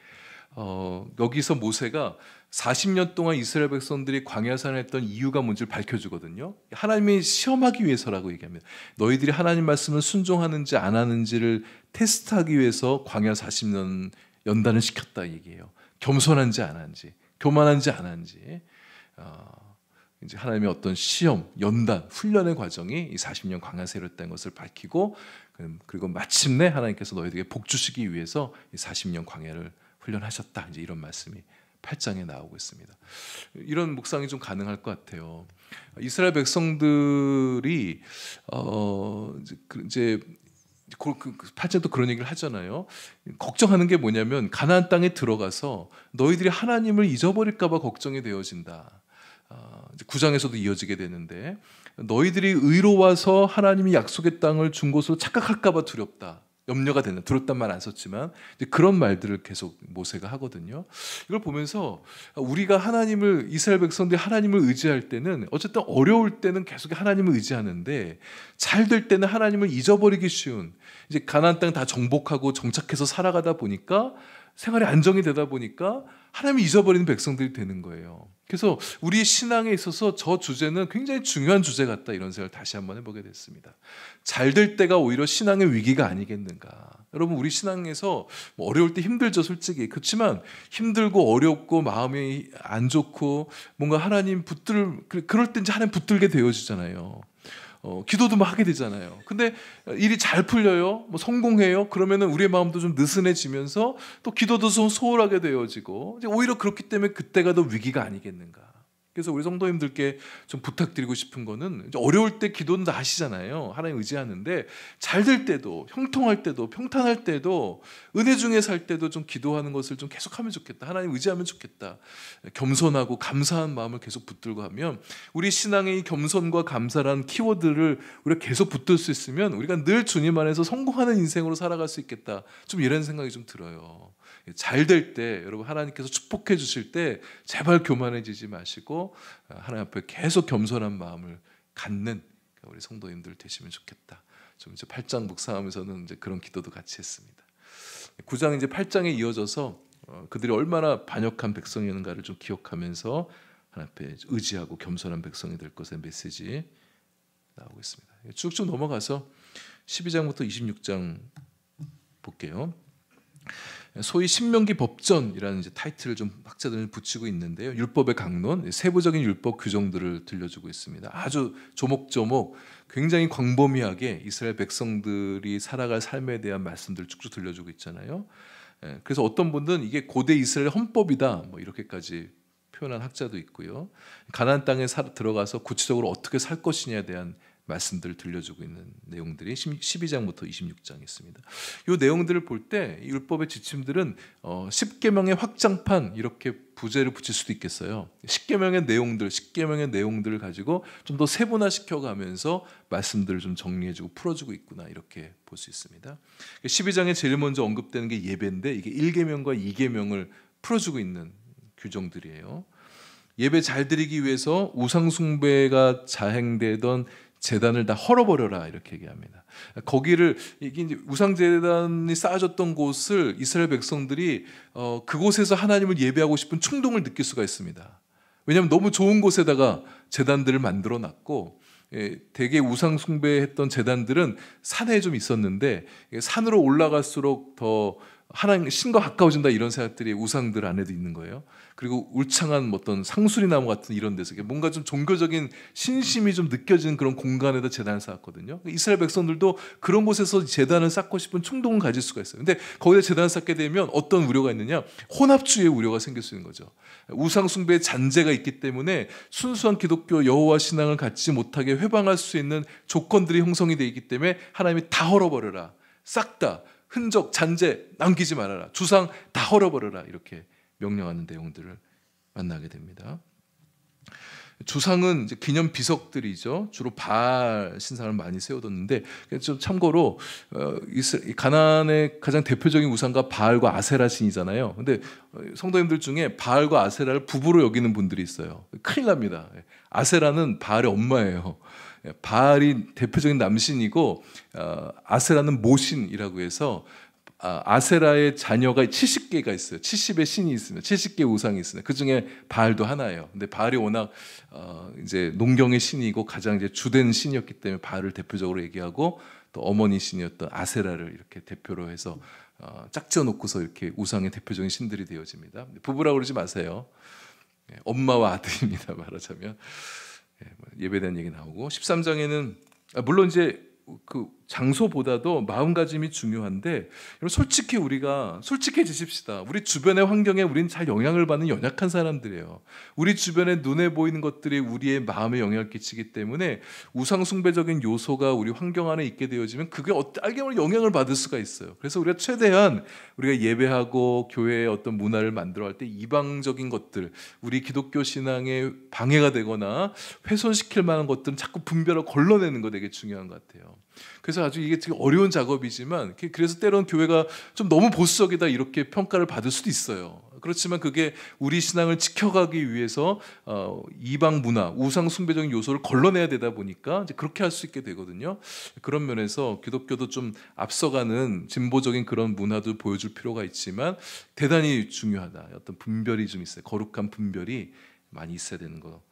여기서 모세가 40년 동안 이스라엘 백성들이 광야산에 했던 이유가 뭔지를 밝혀주거든요. 하나님이 시험하기 위해서라고 얘기합니다. 너희들이 하나님 말씀을 순종하는지 안 하는지를 테스트하기 위해서 광야 40년 연단을 시켰다 얘기해요. 겸손한지 안 한지, 교만한지 안 한지, 이제 하나님의 어떤 시험, 연단, 훈련의 과정이 이 40년 광야세였다는 것을 밝히고, 그리고 마침내 하나님께서 너희들에게 복 주시기 위해서 이 40년 광야를 훈련하셨다. 이제 이런 말씀이 8장에 나오고 있습니다. 이런 묵상이 좀 가능할 것 같아요. 이스라엘 백성들이 이제 8장도 그런 얘기를 하잖아요. 걱정하는 게 뭐냐면, 가나안 땅에 들어가서 너희들이 하나님을 잊어버릴까 봐 걱정이 되어진다. 9장에서도 이어지게 되는데, 너희들이 의로워서 하나님이 약속의 땅을 준 곳으로 착각할까 봐 두렵다. 염려가 되는, 두렵단 말 안 썼지만 이제 그런 말들을 계속 모세가 하거든요. 이걸 보면서 우리가 하나님을, 이스라엘 백성들이 하나님을 의지할 때는 어쨌든 어려울 때는 계속 하나님을 의지하는데, 잘 될 때는 하나님을 잊어버리기 쉬운, 이제 가나안 땅 다 정복하고 정착해서 살아가다 보니까, 생활이 안정이 되다 보니까 하나님을 잊어버리는 백성들이 되는 거예요. 그래서 우리 신앙에 있어서 저 주제는 굉장히 중요한 주제 같다, 이런 생각을 다시 한번 해보게 됐습니다. 잘 될 때가 오히려 신앙의 위기가 아니겠는가. 여러분, 우리 신앙에서 어려울 때 힘들죠, 솔직히. 그렇지만 힘들고 어렵고 마음이 안 좋고 뭔가 하나님 그럴 때 이제 하나님 붙들게 되어지잖아요. 기도도 막 하게 되잖아요. 근데 일이 잘 풀려요, 성공해요. 그러면은 우리의 마음도 좀 느슨해지면서 또 기도도 좀 소홀하게 되어지고, 이제 오히려 그렇기 때문에 그때가 더 위기가 아니겠는가. 그래서 우리 성도님들께 좀 부탁드리고 싶은 거는, 이제 어려울 때 기도는 다 하시잖아요. 하나님 의지하는데, 잘 될 때도, 형통할 때도, 평탄할 때도, 은혜 중에 살 때도 좀 기도하는 것을 좀 계속하면 좋겠다. 하나님 의지하면 좋겠다. 겸손하고 감사한 마음을 계속 붙들고 하면, 우리 신앙의 이 겸손과 감사라는 키워드를 우리가 계속 붙들 수 있으면 우리가 늘 주님 안에서 성공하는 인생으로 살아갈 수 있겠다. 좀 이런 생각이 좀 들어요. 잘 될 때, 여러분 하나님께서 축복해 주실 때 제발 교만해지지 마시고 하나님 앞에 계속 겸손한 마음을 갖는 우리 성도님들 되시면 좋겠다. 좀 이제 8장 묵상하면서는 이제 그런 기도도 같이 했습니다. 9장 이제 8장에 이어져서 그들이 얼마나 반역한 백성이었는가를 좀 기억하면서 하나님 앞에 의지하고 겸손한 백성이 될 것의 메시지 나오고 있습니다. 쭉쭉 넘어가서 12장부터 26장 볼게요. 소위 신명기 법전이라는 이제 타이틀을 좀 학자들은 붙이고 있는데요. 율법의 강론, 세부적인 율법 규정들을 들려주고 있습니다. 아주 조목조목 굉장히 광범위하게 이스라엘 백성들이 살아갈 삶에 대한 말씀들을 쭉쭉 들려주고 있잖아요. 그래서 어떤 분들은 이게 고대 이스라엘 헌법이다, 이렇게까지 표현한 학자도 있고요. 가나안 땅에 들어가서 구체적으로 어떻게 살 것이냐에 대한 말씀들을 들려주고 있는 내용들이 12장부터 26장이 있습니다. 이 내용들을 볼 때 율법의 지침들은 10계명의 확장판 이렇게 부제를 붙일 수도 있겠어요. 10계명의 내용들, 10계명의 내용들을 가지고 좀 더 세분화시켜 가면서 말씀들을 좀 정리해주고 풀어주고 있구나 이렇게 볼 수 있습니다. 12장에 제일 먼저 언급되는 게 예배인데 이게 1계명과 2계명을 풀어주고 있는 규정들이에요. 예배 잘 드리기 위해서 우상 숭배가 자행되던 제단을 다 헐어버려라 이렇게 얘기합니다. 거기를 이게 이제 우상 제단이 쌓아졌던 곳을 이스라엘 백성들이 그곳에서 하나님을 예배하고 싶은 충동을 느낄 수가 있습니다. 왜냐하면 너무 좋은 곳에다가 제단들을 만들어 놨고 대개 우상 숭배했던 제단들은 산에 좀 있었는데 산으로 올라갈수록 더 하나님 신과 가까워진다 이런 생각들이 우상들 안에도 있는 거예요. 그리고 울창한 어떤 상수리나무 같은 이런 데서 뭔가 좀 종교적인 신심이 좀 느껴지는 그런 공간에다 제단을 쌓았거든요. 이스라엘 백성들도 그런 곳에서 제단을 쌓고 싶은 충동을 가질 수가 있어요. 근데 거기다 제단을 쌓게 되면 어떤 우려가 있느냐? 혼합주의의 우려가 생길 수 있는 거죠. 우상 숭배의 잔재가 있기 때문에 순수한 기독교 여호와 신앙을 갖지 못하게 회방할 수 있는 조건들이 형성이 되어 있기 때문에 하나님이 다 헐어버려라. 싹 다 흔적, 잔재 남기지 말아라. 주상 다 헐어버려라. 이렇게 명령하는 내용들을 만나게 됩니다. 주상은 이제 기념 비석들이죠. 주로 바알 신상을 많이 세워뒀는데 좀 참고로 가나안의 가장 대표적인 우상가 바알과 아세라 신이잖아요. 근데 성도님들 중에 바알과 아세라를 부부로 여기는 분들이 있어요. 큰일 납니다. 아세라는 바알의 엄마예요. 바알이 대표적인 남신이고 아세라는 모신이라고 해서 아세라의 자녀가 70개가 있어요. 70의 신이 있습니다. 70개 우상이 있습니다. 그 중에 바알도 하나예요. 근데 바알이 워낙 이제 농경의 신이고 가장 이제 주된 신이었기 때문에 바알을 대표적으로 얘기하고 또 어머니 신이었던 아세라를 이렇게 대표로 해서 짝지어 놓고서 이렇게 우상의 대표적인 신들이 되어집니다. 부부라고 그러지 마세요. 엄마와 아들입니다. 말하자면. 예배에 대한 얘기 나오고 13장에는 물론 이제 그 장소보다도 마음가짐이 중요한데 여러분 솔직히 우리가 솔직해지십시다. 우리 주변의 환경에 우리는 잘 영향을 받는 연약한 사람들이에요. 우리 주변에 눈에 보이는 것들이 우리의 마음에 영향을 끼치기 때문에 우상 숭배적인 요소가 우리 환경 안에 있게 되어지면 그게 알게 영향을 받을 수가 있어요. 그래서 우리가 최대한 우리가 예배하고 교회의 어떤 문화를 만들어갈 때 이방적인 것들, 우리 기독교 신앙에 방해가 되거나 훼손시킬 만한 것들은 자꾸 분별하고 걸러내는 거 되게 중요한 것 같아요. 그래서 아주 이게 되게 어려운 작업이지만 그래서 때로는 교회가 좀 너무 보수적이다 이렇게 평가를 받을 수도 있어요. 그렇지만 그게 우리 신앙을 지켜가기 위해서 이방 문화, 우상 숭배적인 요소를 걸러내야 되다 보니까 이제 그렇게 할 수 있게 되거든요. 그런 면에서 기독교도 좀 앞서가는 진보적인 그런 문화도 보여줄 필요가 있지만 대단히 중요하다. 어떤 분별이 좀 있어요. 거룩한 분별이 많이 있어야 되는 거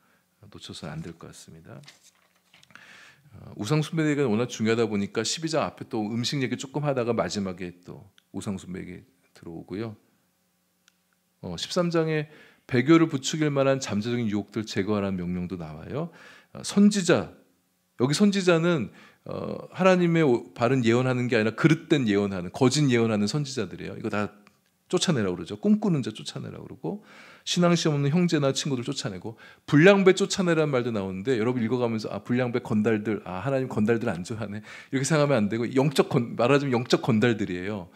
놓쳐서는 안 될 것 같습니다. 우상 숭배 얘기가 워낙 중요하다 보니까 12장 앞에 또 음식 얘기 조금 하다가 마지막에 또 우상 숭배 얘기 들어오고요. 13장에 배교를 부추길 만한 잠재적인 유혹들 제거하라는 명령도 나와요. 선지자, 여기 선지자는 하나님의 바른 예언하는 게 아니라 그릇된 예언하는, 거짓 예언하는 선지자들이에요. 이거 다 쫓아내라고 그러죠. 꿈꾸는 자 쫓아내라고 그러고 신앙시험 없는 형제나 친구들 쫓아내고 불량배 쫓아내라는 말도 나오는데 여러분 읽어가면서 불량배 건달들, 하나님 건달들 안 좋아하네 이렇게 생각하면 안 되고 말하자면 영적 건달들이에요.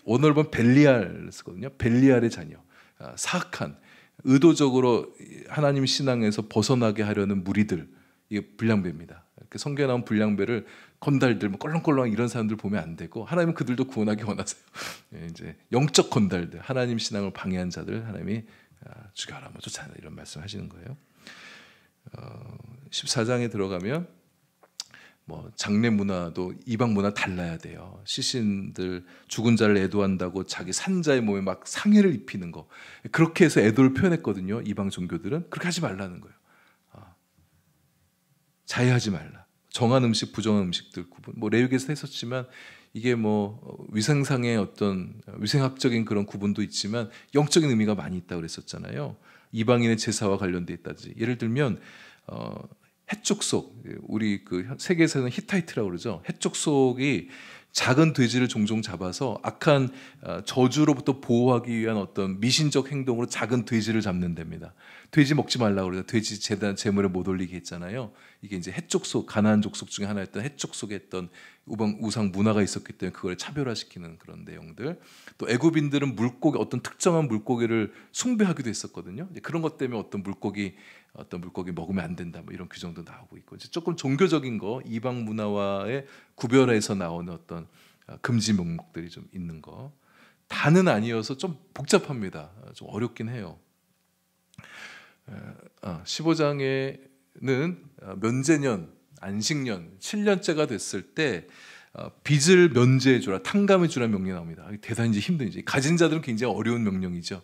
원어를 보면 벨리알 쓰거든요. 벨리알의 자녀, 사악한 의도적으로 하나님 신앙에서 벗어나게 하려는 무리들, 이게 불량배입니다. 성경에 나온 불량배를 건달들, 껄렁껄렁 이런 사람들 보면 안 되고 하나님은 그들도 구원하기 원하세요. 이제 영적 건달들, 하나님 신앙을 방해한 자들 하나님이 죽여라, 쫓아내라 이런 말씀하시는 거예요. 14장에 들어가면 장례 문화도 이방 문화 달라야 돼요. 시신들 죽은 자를 애도한다고 자기 산자의 몸에 막 상해를 입히는 거, 그렇게 해서 애도를 표현했거든요. 이방 종교들은 그렇게 하지 말라는 거예요. 자해하지 말라. 정한 음식, 부정한 음식들 구분. 레위기에서 했었지만 이게 위생상의 어떤 위생학적인 그런 구분도 있지만 영적인 의미가 많이 있다고 그랬었잖아요. 이방인의 제사와 관련돼 있다든지. 예를 들면 해쪽 속, 우리 그 세계에서는 히타이트라고 그러죠. 해쪽 속이 작은 돼지를 종종 잡아서 악한 저주로부터 보호하기 위한 어떤 미신적 행동으로 작은 돼지를 잡는답니다. 돼지 먹지 말라고 그래서 돼지 제물에 못 올리게 했잖아요. 이게 이제 헷족속, 가나안 족속 중에 하나였던 헷족속에 했던 우상 문화가 있었기 때문에 그걸 차별화시키는 그런 내용들. 또 애굽인들은 물고기, 어떤 특정한 물고기를 숭배하기도 했었거든요. 그런 것 때문에 어떤 물고기 먹으면 안 된다, 뭐 이런 규정도 나오고 있고, 이제 조금 종교적인 거, 이방 문화와의 구별해서 나오는 어떤 금지 명목들이 좀 있는 거. 다는 아니어서 좀 복잡합니다. 좀 어렵긴 해요. 15장에는 면제년, 안식년, 7년째가 됐을 때 빚을 면제해 주라, 탕감해 주라 명령이 나옵니다. 대단히 힘든, 가진 자들은 굉장히 어려운 명령이죠.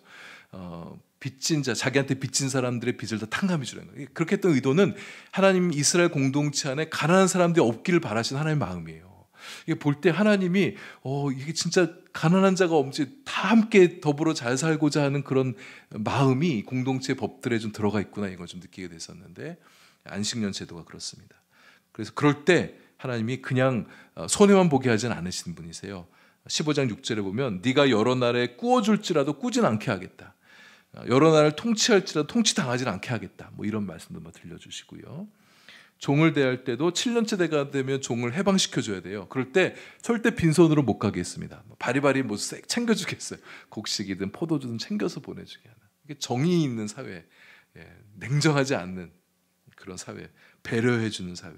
빚진 자, 자기한테 빚진 사람들의 빚을 다 탕감해 주라는 거예요. 그렇게 했던 의도는 하나님 이스라엘 공동체 안에 가난한 사람들이 없기를 바라신 하나님의 마음이에요. 이게 볼 때 하나님이 이게 진짜 가난한 자가 없지, 다 함께 더불어 잘 살고자 하는 그런 마음이 공동체 법들에 좀 들어가 있구나, 이걸 좀 느끼게 됐었는데, 안식년 제도가 그렇습니다. 그래서 그럴 때 하나님이 그냥 손해만 보게 하진 않으신 분이세요. 15장 6절에 보면 네가 여러 날에 꾸어줄지라도 꾸진 않게 하겠다, 여러 날을 통치할지라도 통치당하지 않게 하겠다, 뭐 이런 말씀도 들려주시고요. 종을 대할 때도 7년째 대가 되면 종을 해방시켜줘야 돼요. 그럴 때 절대 빈손으로 못 가게 했습니다. 바리바리 뭐 쓱 챙겨주겠어요. 곡식이든 포도주든 챙겨서 보내주게 하는, 이게 정의 있는 사회, 냉정하지 않는 그런 사회, 배려해주는 사회,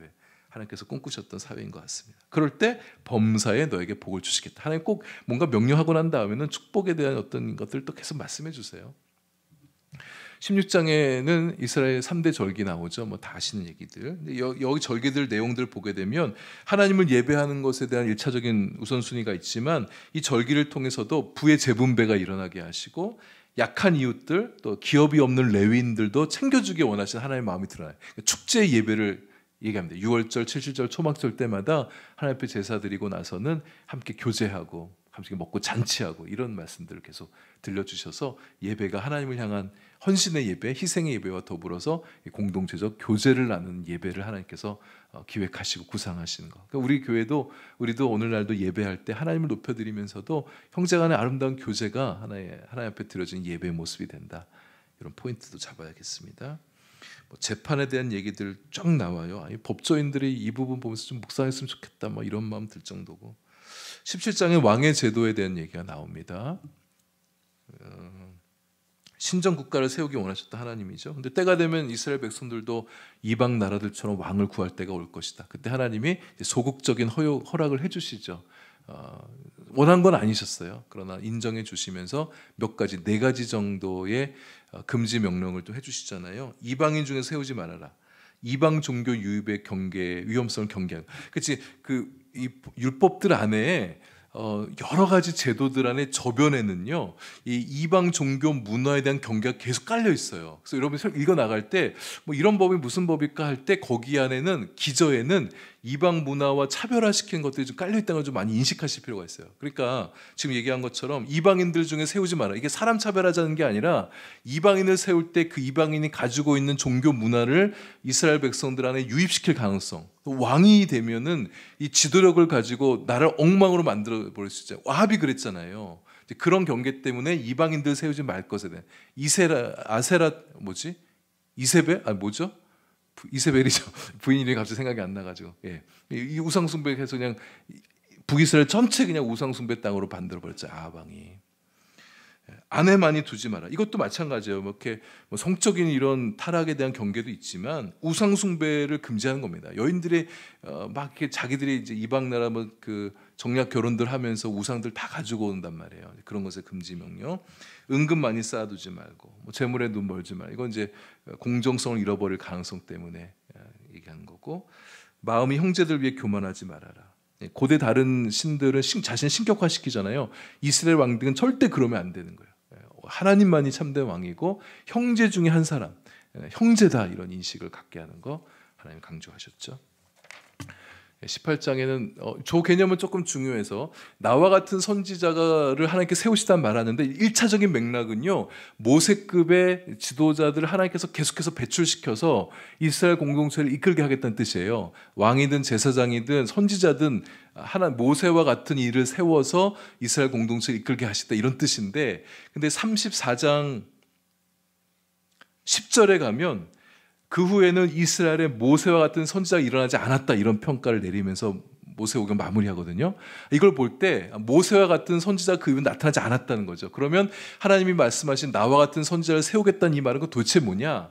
하나님께서 꿈꾸셨던 사회인 것 같습니다. 그럴 때 범사에 너에게 복을 주시겠다. 하나님 꼭 뭔가 명령하고 난 다음에는 축복에 대한 어떤 것들을 또 계속 말씀해 주세요. 16장에는 이스라엘 3대 절기 나오죠. 뭐 다 아시는 얘기들. 여기 절기들 내용들 보게 되면 하나님을 예배하는 것에 대한 1차적인 우선순위가 있지만, 이 절기를 통해서도 부의 재분배가 일어나게 하시고, 약한 이웃들, 또 기업이 없는 레위인들도 챙겨주기 원하시는 하나님의 마음이 드러나요. 축제 예배를 얘기합니다. 6월절, 7시절, 초막절 때마다 하나님 앞에 제사 드리고 나서는 함께 교제하고 함께 먹고 잔치하고, 이런 말씀들을 계속 들려주셔서 예배가 하나님을 향한 헌신의 예배, 희생의 예배와 더불어서 공동체적 교제를 나누는 예배를 하나님께서 기획하시고 구상하시는 것. 그러니까 우리 교회도, 우리도 오늘날도 예배할 때 하나님을 높여드리면서도 형제간의 아름다운 교제가 하나님 앞에 드려진 예배의 모습이 된다. 이런 포인트도 잡아야겠습니다. 재판에 대한 얘기들 쫙 나와요. 법조인들이 이 부분 보면서 좀 묵상했으면 좋겠다, 뭐 이런 마음 들 정도고. 17장에 왕의 제도에 대한 얘기가 나옵니다. 신정 국가를 세우기 원하셨던 하나님이죠. 근데 때가 되면 이스라엘 백성들도 이방 나라들처럼 왕을 구할 때가 올 것이다. 그때 하나님이 소극적인 허락을 해주시죠. 원한 건 아니셨어요. 그러나 인정해 주시면서 몇 가지, 4가지 정도의 금지 명령을 또 해주시잖아요. 이방인 중에 세우지 말아라. 이방 종교 유입의 위험성을 경계하는. 그렇지, 이 율법들 안에 여러 가지 제도들 안에 저변에는요, 이 이방 종교 문화에 대한 경계가 계속 깔려 있어요. 그래서 여러분이 읽어 나갈 때 뭐 이런 법이 무슨 법일까 할 때 거기 안에는, 기저에는 이방 문화와 차별화시키는 것들이 좀 깔려 있다는 걸 좀 많이 인식하실 필요가 있어요. 그러니까 지금 얘기한 것처럼 이방인들 중에 세우지 마라. 이게 사람 차별하자는 게 아니라, 이방인을 세울 때 그 이방인이 가지고 있는 종교 문화를 이스라엘 백성들 안에 유입시킬 가능성. 왕이 되면은 이 지도력을 가지고 나를 엉망으로 만들어 버릴 수 있죠. 와합이 그랬잖아요. 그런 경계 때문에 이방인들 세우지 말 것에 대한 이세벨이죠. 부인 이름이 갑자기 생각이 안 나가지고, 이 우상숭배해서 그냥 북이스라엘 전체 그냥 우상숭배 땅으로 만들어 버렸죠. 아방이. 아내 많이 두지 마라. 이것도 마찬가지예요. 이렇게 성적인 이런 타락에 대한 경계도 있지만 우상숭배를 금지하는 겁니다. 여인들이 막 이렇게 자기들이 이제 이방 나라 그 정략 결혼들 하면서 우상들 다 가지고 온단 말이에요. 그런 것의 금지 명령. 은근 많이 쌓아두지 말고, 재물에 눈 멀지 말. 이건 이제 공정성을 잃어버릴 가능성 때문에 얘기하는 거고, 마음이 형제들 위해 교만하지 말아라. 고대 다른 신들은 자신 신격화시키잖아요. 이스라엘 왕들은 절대 그러면 안 되는 거예요. 하나님만이 참된 왕이고 형제 중에 한 사람, 형제다, 이런 인식을 갖게 하는 거 하나님 강조하셨죠. 18장에는 저 개념은 조금 중요해서 나와 같은 선지자를 하나님께 세우시단 말하는데 1차적인 맥락은요, 모세급의 지도자들을 하나님께서 계속해서 배출시켜서 이스라엘 공동체를 이끌게 하겠다는 뜻이에요. 왕이든 제사장이든 선지자든 모세와 같은 이를 세워서 이스라엘 공동체를 이끌게 하시다, 이런 뜻인데, 근데 34장 10절에 가면 그 후에는 이스라엘에 모세와 같은 선지자가 일어나지 않았다, 이런 평가를 내리면서 모세오경 마무리하거든요. 이걸 볼 때 모세와 같은 선지자가 그 이후에 나타나지 않았다는 거죠. 그러면 하나님이 말씀하신 나와 같은 선지자를 세우겠다는 이 말은 도대체 뭐냐?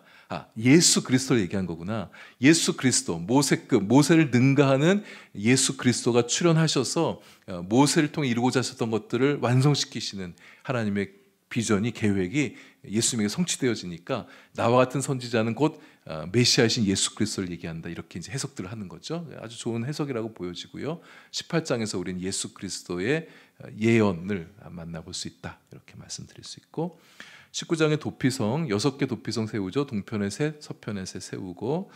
예수 그리스도를 얘기한 거구나. 예수 그리스도, 모세급, 모세를 능가하는 예수 그리스도가 출현하셔서 모세를 통해 이루고자 하셨던 것들을 완성시키시는 하나님의 비전이, 계획이 예수님에게 성취되어지니까 나와 같은 선지자는 곧 메시아이신 예수 그리스도를 얘기한다, 이렇게 이제 해석들을 하는 거죠. 아주 좋은 해석이라고 보여지고요. 18장에서 우리는 예수 그리스도의 예언을 만나볼 수 있다, 이렇게 말씀드릴 수 있고, 19장의 도피성, 6개 도피성 세우죠. 동편에 셋, 서편에 셋 세우고,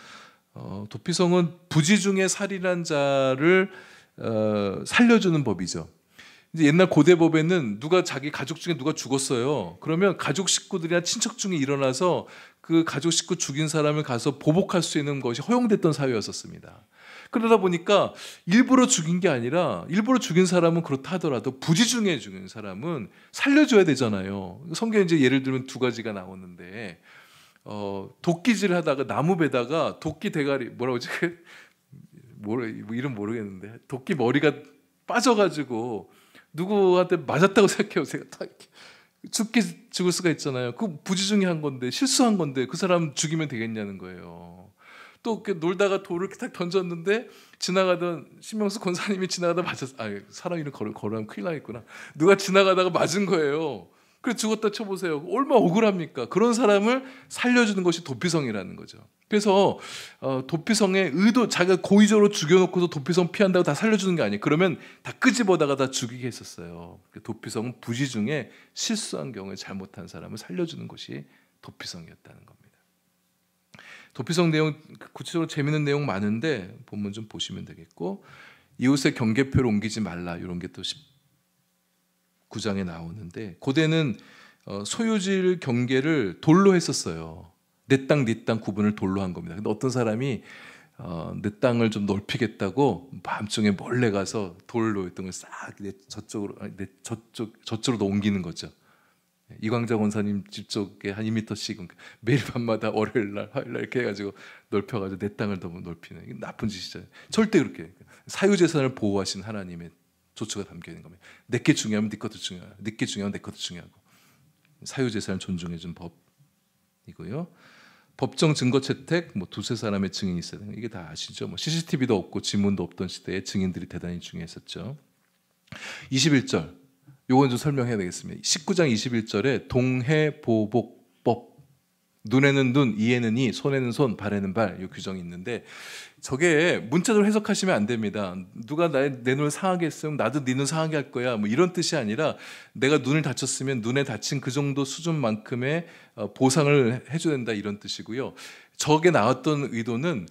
도피성은 부지 중에 살인한 자를 살려주는 법이죠. 이제 옛날 고대 법에는 자기 가족 중에 누가 죽었어요. 그러면 가족 식구들이나 친척 중에 일어나서 그 가족 식구 죽인 사람을 가서 보복할 수 있는 것이 허용됐던 사회였었습니다. 그러다 보니까 일부러 죽인 게 아니라, 일부러 죽인 사람은 그렇다 하더라도 부지 중에 죽인 사람은 살려줘야 되잖아요. 성경에 이제 예를 들면 2가지가 나오는데, 도끼질 하다가 나무 베다가 도끼 대가리, 뭐라고 하지? 이름 모르겠는데, 도끼 머리가 빠져가지고 누구한테 맞았다고 생각해요. 제가 다 이렇게 죽을 수가 있잖아요. 그 부지 중에 한 건데, 실수한 건데 그 사람 죽이면 되겠냐는 거예요. 또 놀다가 돌을 이렇게 딱 던졌는데 지나가던 신명수 권사님이 지나가다 맞았어. 사람 이름 거르면 큰일 나겠구나. 누가 지나가다가 맞은 거예요. 그래서 죽었다 쳐보세요. 얼마나 억울합니까? 그런 사람을 살려주는 것이 도피성이라는 거죠. 그래서 도피성의 의도, 자기가 고의적으로 죽여놓고도 도피성 피한다고 다 살려주는 게 아니에요. 그러면 다 끄집어다가 다 죽이게 했었어요. 도피성은 부지 중에 실수한 경우에 잘못한 사람을 살려주는 것이 도피성이었다는 겁니다. 도피성 내용 구체적으로 재미있는 내용 많은데 본문 좀 보시면 되겠고, 이웃의 경계표를 옮기지 말라, 이런 게 또 19장에 나오는데, 고대는 소유질 경계를 돌로 했었어요. 내 땅, 네 땅 구분을 돌로 한 겁니다. 근데 어떤 사람이 내 땅을 좀 넓히겠다고 밤중에 몰래 가서 돌로 했던 걸 싹 저쪽으로 옮기는 거죠. 이광자 원사님 집 쪽에 한 2m씩 매일 밤마다 월요일날, 화요일날 이렇게 해가지고 넓혀가지고 내 땅을 너무 넓히는, 이게 나쁜 짓이잖아요. 절대 그렇게 사유재산을 보호하신 하나님의 조처가 담겨 있는 겁니다. 내게 중요하면 네 것도 중요하고, 네게 중요하면 내 것도 중요하고, 사유재산을 존중해준 법이고요. 법정 증거 채택, 두세 사람의 증인이 있어야 되는, 이게 다 아시죠? CCTV도 없고 지문도 없던 시대에 증인들이 대단히 중요했었죠. 21절, 요건 좀 설명해야 되겠습니다. 19장 21절에 동해보복법, 눈에는 눈, 이에는 이, 손에는 손, 발에는 발, 이 규정이 있는데, 저게 문자적으로 해석하시면 안 됩니다. 누가 내 눈을 상하게 했으면 나도 네 눈 상하게 할 거야, 이런 뜻이 아니라, 내가 눈을 다쳤으면 눈에 다친 그 정도 수준만큼의 보상을 해줘야 된다, 이런 뜻이고요. 저게 나왔던 의도는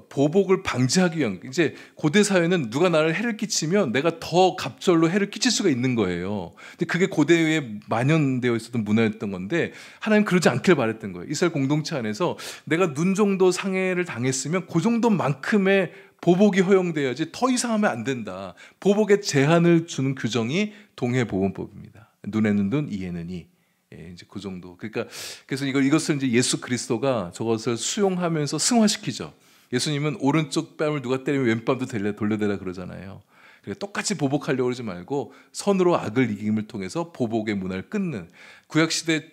보복을 방지하기 위한, 이제 고대 사회는 누가 나를 해를 끼치면 내가 더 갑절로 해를 끼칠 수가 있는 거예요. 근데 그게 고대에 만연되어 있었던 문화였던 건데, 하나님 그러지 않길 바랬던 거예요. 이스라엘 공동체 안에서 내가 눈 정도 상해를 당했으면 그 정도만큼의 보복이 허용돼야지 더 이상 하면 안 된다. 보복에 제한을 주는 규정이 동해보복법입니다. 눈에는 눈, 이에는 이. 이제 그 정도. 그래서 이것을 이제 예수 그리스도가 저것을 수용하면서 승화시키죠. 예수님은 오른쪽 뺨을 누가 때리면 왼뺨도 돌려대라 그러잖아요. 그러니까 똑같이 보복하려고 그러지 말고 선으로 악을 이김을 통해서 보복의 문화를 끊는, 구약시대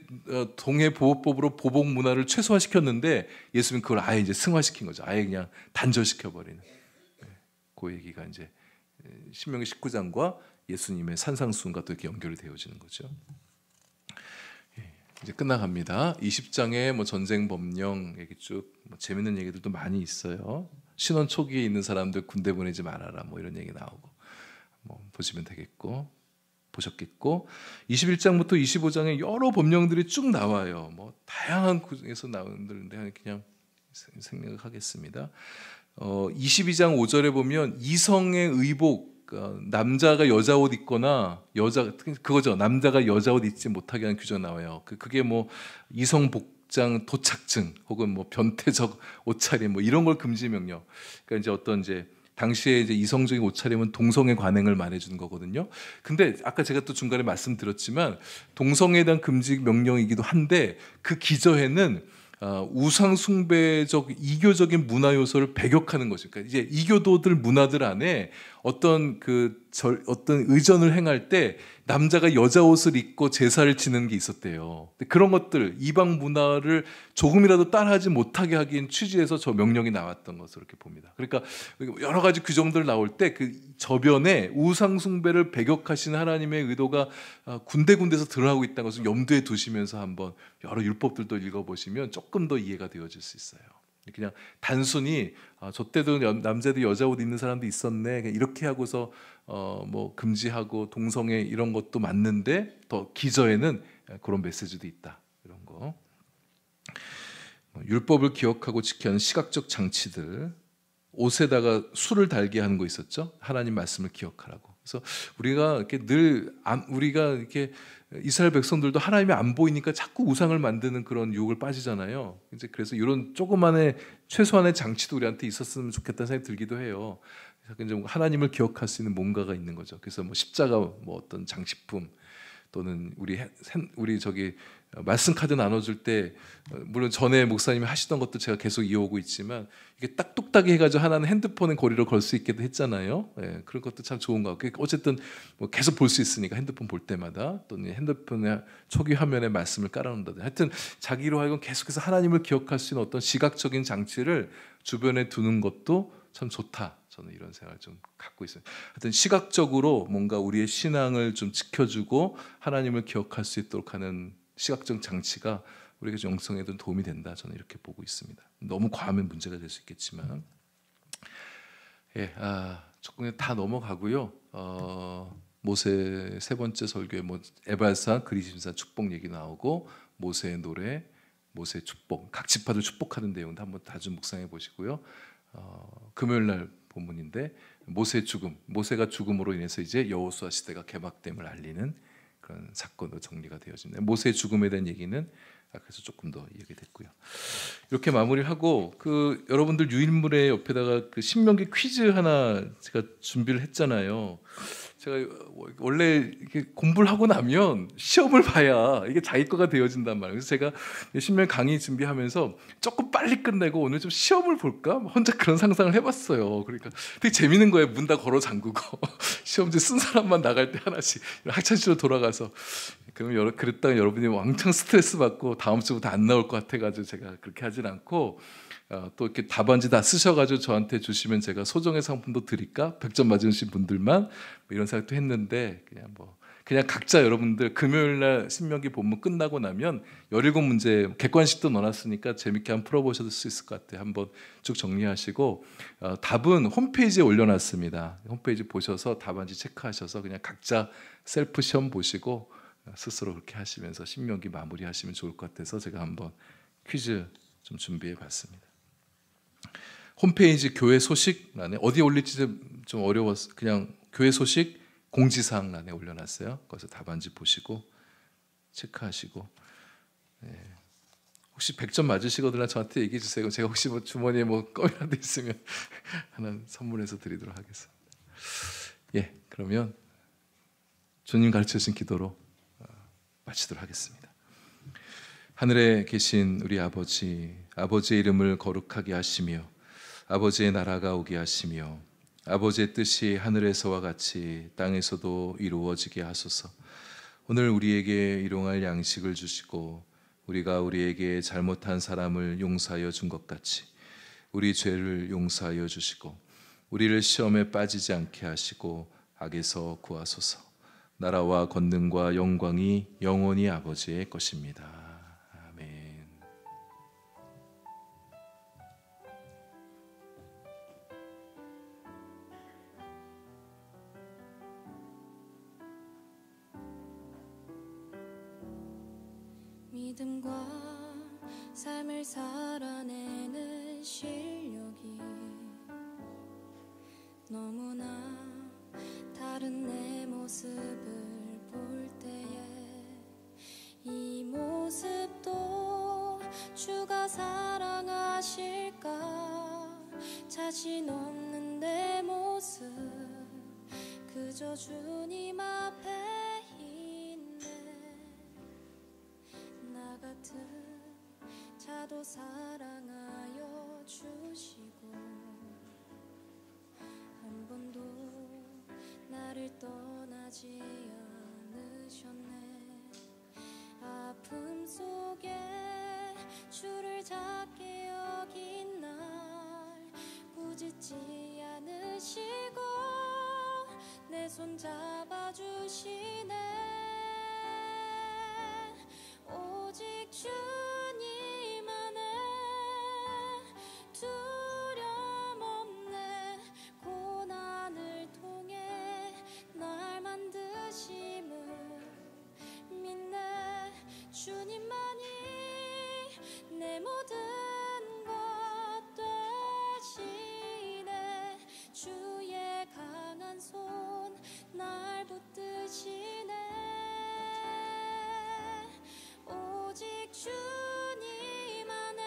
동해보복법으로 보복 문화를 최소화시켰는데 예수님은 그걸 아예 이제 승화시킨 거죠. 아예 그냥 단절시켜버리는. 그 얘기가 이제 신명기 19장과 예수님의 산상수훈과 또 이렇게 연결이 되어지는 거죠. 이제 끝나갑니다. 20장에 전쟁 법령 얘기 쭉 재밌는 얘기들도 많이 있어요. 신혼 초기에 있는 사람들 군대 보내지 말아라, 이런 얘기 나오고, 보시면 되겠고, 보셨겠고, 21장부터 25장에 여러 법령들이 쭉 나와요. 다양한 구에서 나오는데 그냥 생략하겠습니다. 22장 5절에 보면 이성의 의복, 남자가 여자 옷 입거나 그거죠. 남자가 여자 옷 입지 못하게 하는 규정 나와요. 그게 뭐 이성 복장 도착증 혹은 뭐 변태적 옷차림 뭐 이런 걸 금지 명령. 그러니까 이제 어떤 이제 당시에 이제 이성적인 옷차림은 동성애 관행을 말해주는 거거든요. 근데 아까 제가 또 중간에 말씀드렸지만 동성애에 대한 금지 명령이기도 한데 그 기저에는 우상 숭배적 이교적인 문화 요소를 배격하는 것이죠. 그러니까 이제 이교도들 문화들 안에 어떤 어떤 의전을 행할 때 남자가 여자 옷을 입고 제사를 지는 게 있었대요. 그런 것들 이방 문화를 조금이라도 따라하지 못하게 하기 취지에서 저 명령이 나왔던 것으로 이렇게 봅니다. 그러니까 여러 가지 규정들 나올 때 그 저변에 우상 숭배를 배격하시는 하나님의 의도가 군데군데서 드러나고 있다는 것을 염두에 두시면서 한번 여러 율법들도 읽어보시면 조금 더 이해가 되어질 수 있어요. 그냥 단순히 저 때도 남자들 여자 옷 입는 사람도 있었네 이렇게 하고서 뭐 금지하고 동성애 이런 것도 맞는데 더 기저에는 그런 메시지도 있다 이런 거. 율법을 기억하고 지켜야 하는 시각적 장치들, 옷에다가 술을 달게 하는 거 있었죠. 하나님 말씀을 기억하라고. 그래서 우리가 이렇게 우리가 이렇게 이스라엘 백성들도 하나님이 안 보이니까 자꾸 우상을 만드는 그런 유혹을 빠지잖아요. 이제 그래서 이런 조그만의 최소한의 장치도 우리한테 있었으면 좋겠다는 생각이 들기도 해요. 그래서 하나님을 기억할 수 있는 뭔가가 있는 거죠. 그래서 뭐 십자가 뭐 어떤 장식품 또는 우리 저기 말씀 카드 나눠줄 때 물론 전에 목사님이 하시던 것도 제가 계속 이어오고 있지만 이게 딱 뚝딱이 해가지고 하나는 핸드폰에 거리를 걸 수 있게도 했잖아요. 예, 그런 것도 참 좋은 것 같고 어쨌든 뭐 계속 볼 수 있으니까 핸드폰 볼 때마다 또는 핸드폰의 초기 화면에 말씀을 깔아놓는다든지 하여튼 자기로 하여금 계속해서 하나님을 기억할 수 있는 어떤 시각적인 장치를 주변에 두는 것도 참 좋다. 저는 이런 생각을 좀 갖고 있어요. 하여튼 시각적으로 뭔가 우리의 신앙을 좀 지켜주고 하나님을 기억할 수 있도록 하는 시각적 장치가 우리에게 영성에도 도움이 된다. 저는 이렇게 보고 있습니다. 너무 과하면 문제가 될 수 있겠지만, 조금 다 넘어가고요. 모세 세 번째 설교에 뭐 에발산 그리심산 축복 얘기 나오고 모세의 노래, 모세의 축복, 각 지파들 축복하는 내용도 한번 다시 묵상해 보시고요. 금요일 날 본문인데 모세의 죽음, 모세가 죽음으로 인해서 이제 여호수아 시대가 개막됨을 알리는 그런 사건으로 정리가 되어집니다. 모세의 죽음에 대한 얘기는 그래서 조금 더 얘기됐고요. 이렇게 마무리하고 여러분들 유인물의 옆에다가 신명기 퀴즈 하나 제가 준비를 했잖아요. 제가 원래 이렇게 공부를 하고 나면 시험을 봐야 이게 자기 거가 되어진단 말이에요. 그래서 제가 신명 강의 준비하면서 조금 빨리 끝내고 오늘 좀 시험을 볼까? 혼자 그런 상상을 해봤어요. 그러니까 되게 재밌는 거예요. 문 다 걸어 잠그고 시험지 쓴 사람만 나갈 때 하나씩 학창시절로 돌아가서 그랬다가 여러분이 왕창 스트레스 받고 다음 주부터 안 나올 것 같아가지고 제가 그렇게 하진 않고 또 이렇게 답안지 다 쓰셔가지고 저한테 주시면 제가 소정의 상품도 드릴까? 100점 맞으신 분들만 뭐 이런 생각도 했는데 그냥 각자 여러분들 금요일날 신명기 본문 끝나고 나면 17문제 객관식도 넣어놨으니까 재밌게 한번 풀어보실 수 있을 것 같아요. 한번 쭉 정리하시고 답은 홈페이지에 올려놨습니다. 홈페이지 보셔서 답안지 체크하셔서 그냥 각자 셀프 시험 보시고 스스로 그렇게 하시면서 신명기 마무리하시면 좋을 것 같아서 제가 한번 퀴즈 좀 준비해봤습니다. 홈페이지 교회 소식란에 어디에 올릴지 좀 어려워서 그냥 교회 소식 공지사항란에 올려놨어요. 거기서 답안지 보시고 체크하시고 혹시 100점 맞으시거나 저한테 얘기해 주세요. 제가 혹시 뭐 주머니에 뭐 껌이라도 있으면 하나 선물해서 드리도록 하겠습니다. 그러면 주님 가르쳐주신 기도로 마치도록 하겠습니다. 하늘에 계신 우리 아버지, 아버지의 이름을 거룩하게 하시며 아버지의 나라가 오게 하시며 아버지의 뜻이 하늘에서와 같이 땅에서도 이루어지게 하소서. 오늘 우리에게 일용할 양식을 주시고 우리가 우리에게 잘못한 사람을 용서하여 준 것 같이 우리 죄를 용서하여 주시고 우리를 시험에 빠지지 않게 하시고 악에서 구하소서. 나라와 권능과 영광이 영원히 아버지의 것입니다. 아멘. 믿음과 삶을 살아내는 실력이 자신 없는 내 모습 그저 주님 앞에 있네. 나 같은 자도 사랑하여 주시고 한 번도 나를 떠나지 않으셨네. 아픔 속에 주를 작게 여긴 날 꾸짖지 않으시고 내 손 잡아주시네. 오직 주님 안에 두려움 없네. 고난을 통해 날 만드심을 믿네. 주님만이 내 모든 것 되시네. 주의 강한 손 날 붙드시네. 오직 주님 안에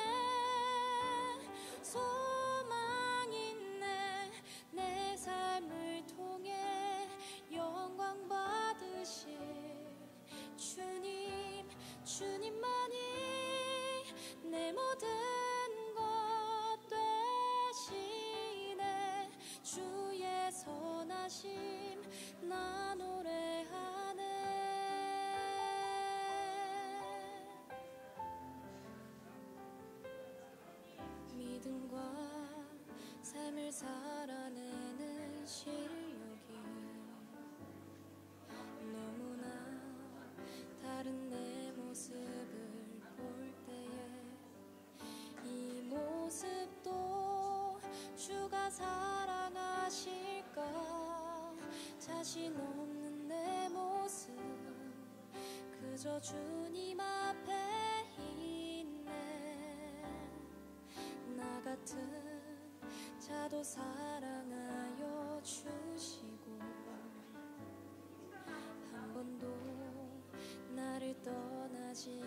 소망 있네. 내 삶을 통해 영광 받으실 주님, 주님만이 내 모든 것 되시네. 주의 선하심 나 노래하네. 믿음과 삶을 살아내는 실력이 너무나 다른 내 모습을 볼 때에 이 모습도 주가 사랑하실까. 자신 없는 내 모습 그저 주님 앞에 있네. 나 같은 자도 사랑하여 주시고 한 번도 나를 떠나지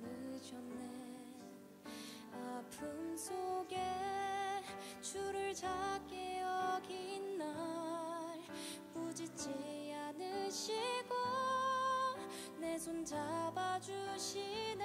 않으셨네. 아픔 속에 주를 작게 여긴 날 꾸짖지 않으시고 내 손 잡아주시네.